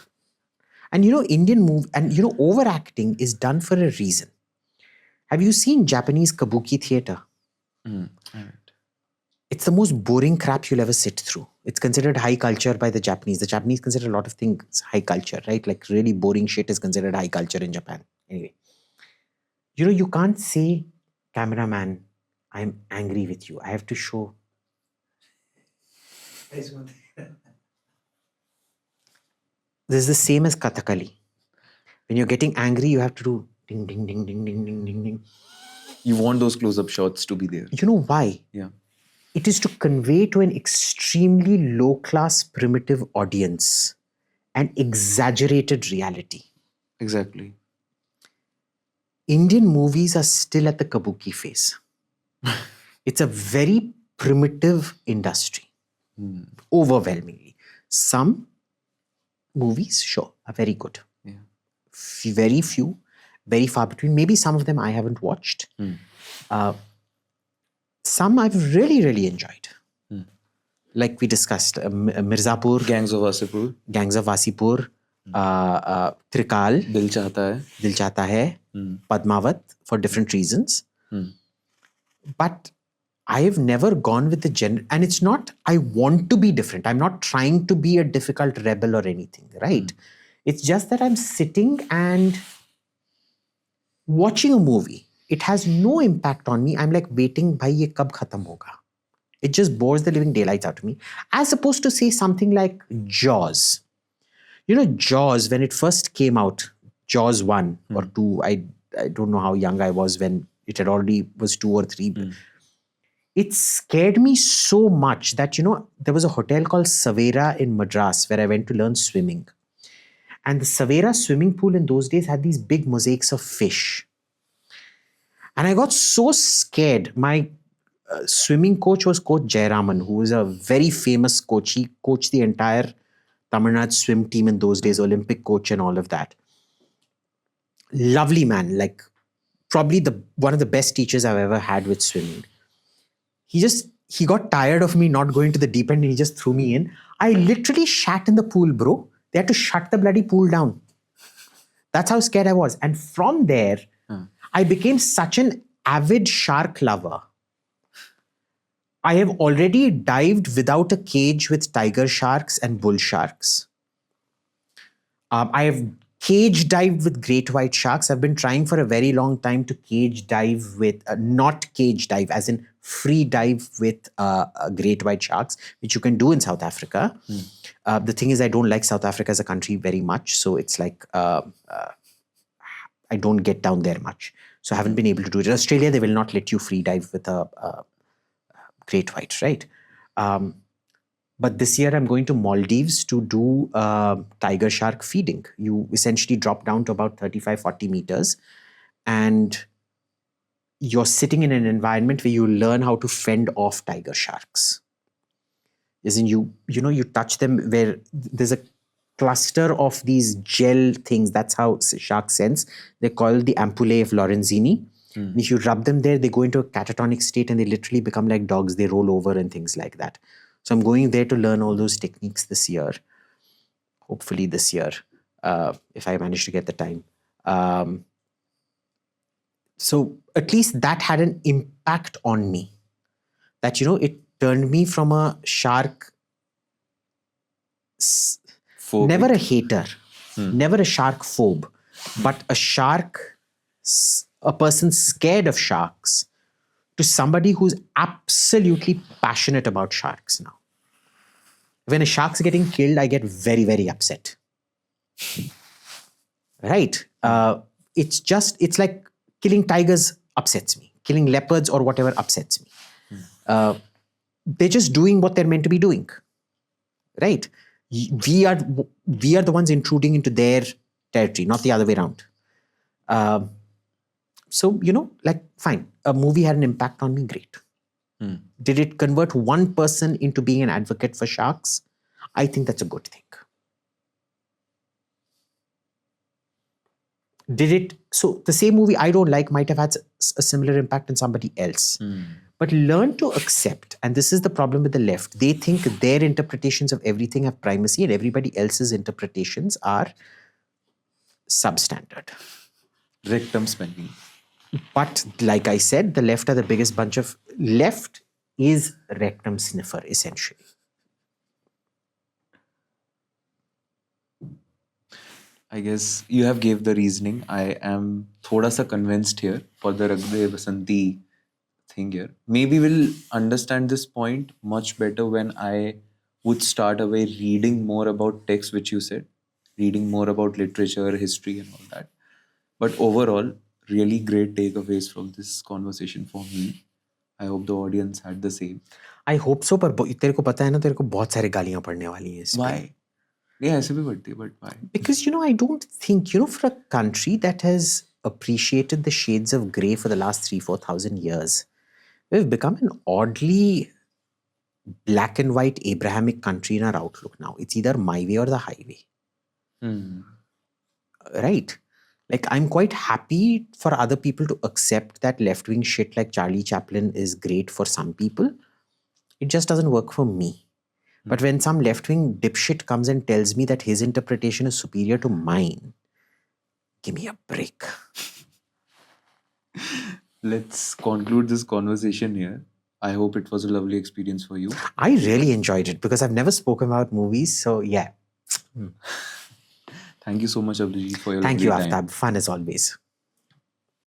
Indian movie and overacting is done for a reason. Have you seen Japanese kabuki theater? All right. It's the most boring crap you'll ever sit through. It's considered high culture by the Japanese. The Japanese consider a lot of things high culture, right? Like really boring shit is considered high culture in Japan. Anyway, you can't say, cameraman, I'm angry with you. I have to show. This is the same as Kathakali. When you're getting angry, you have to do ding, ding, ding, ding, ding, ding, ding, ding. You want those close-up shots to be there. You know why? Yeah. It is to convey to an extremely low-class, primitive audience an exaggerated reality. Exactly. Indian movies are still at the kabuki phase. It's a very primitive industry, overwhelmingly. Some movies, sure, are very good. Yeah. Very few, very far between. Maybe some of them I haven't watched. Some I've really, really enjoyed. Like we discussed, Mirzapur, Gangs of Wasseypur, Trikal, Dil Chahta Hai, Padmavat, for different reasons. But I have never gone with the genre, and it's not, I want to be different. I'm not trying to be a difficult rebel or anything, right? It's just that I'm sitting and watching a movie. It has no impact on me. I'm like waiting, bhai, ye kab khatam hoga? It just bores the living daylights out of me. As opposed to say something like Jaws. Jaws, when it first came out, Jaws 1 or 2, I don't know how young I was when it had already was 2 or 3. It scared me so much that, there was a hotel called Savera in Madras where I went to learn swimming. And the Savera swimming pool in those days had these big mosaics of fish. And I got so scared. My swimming coach was Coach Jayaraman, who was a very famous coach. He coached the entire Tamil Nadu swim team in those days, Olympic coach and all of that. Lovely man, like probably one of the best teachers I've ever had with swimming. He got tired of me not going to the deep end and he just threw me in. I literally shat in the pool, bro. They had to shut the bloody pool down. That's how scared I was. And from there, I became such an avid shark lover. I have already dived without a cage with tiger sharks and bull sharks. I have cage dived with great white sharks. I've been trying for a very long time to cage dive with, not cage dive, as in free dive with great white sharks, which you can do in South Africa. The thing is, I don't like South Africa as a country very much. So it's like, I don't get down there much. So I haven't been able to do it. In Australia, they will not let you free dive with a great white, right? But this year I'm going to Maldives to do tiger shark feeding. You essentially drop down to about 35, 40 meters and you're sitting in an environment where you learn how to fend off tiger sharks. As in you touch them where there's a cluster of these gel things. That's how sharks sense. They're called the ampullae of Lorenzini. And if you rub them there, they go into a catatonic state and they literally become like dogs. They roll over and things like that. So I'm going there to learn all those techniques this year. Hopefully this year, if I manage to get the time. So at least that had an impact on me. That, it turned me from a shark, never a hater, never a shark phobe, but a person scared of sharks, to somebody who's absolutely passionate about sharks now. When a shark's getting killed, I get very, very upset. Right? It's like killing tigers upsets me. Killing leopards or whatever upsets me. They're just doing what they're meant to be doing. Right? We are the ones intruding into their territory, not the other way around. So, fine. A movie had an impact on me, great. Did it convert one person into being an advocate for sharks? I think that's a good thing. So the same movie I don't like might have had a similar impact on somebody else. But learn to accept, and this is the problem with the left. They think their interpretations of everything have primacy and everybody else's interpretations are substandard. Rectum spending. But like I said, the left are the biggest bunch of... Left is rectum sniffer, essentially. I guess you have gave the reasoning. I am thoda sa convinced here for the Ragde Basanti thing here. Maybe we'll understand this point much better when I would start away reading more about texts, which you said, reading more about literature, history, and all that. But overall, really great takeaways from this conversation for me. I hope the audience had the same. I hope so, but तेरे को पता है ना, तेरे को बहुत सारे गालियां पड़ने वाली हैं इस पे. Why? Yeah, ऐसे भी बढ़ती है, but why? Because, I don't think, for a country that has appreciated the shades of grey for the last 3,000-4,000 years, we've become an oddly black and white Abrahamic country in our outlook now. It's either my way or the highway. Right? Like, I'm quite happy for other people to accept that left-wing shit like Charlie Chaplin is great for some people. It just doesn't work for me. But when some left-wing dipshit comes and tells me that his interpretation is superior to mine, give me a break. Let's conclude this conversation here. I hope it was a lovely experience for you. I really enjoyed it because I've never spoken about movies. So, yeah. Thank you so much, Abhijit, for your Thank you, time. Aftab. Fun as always.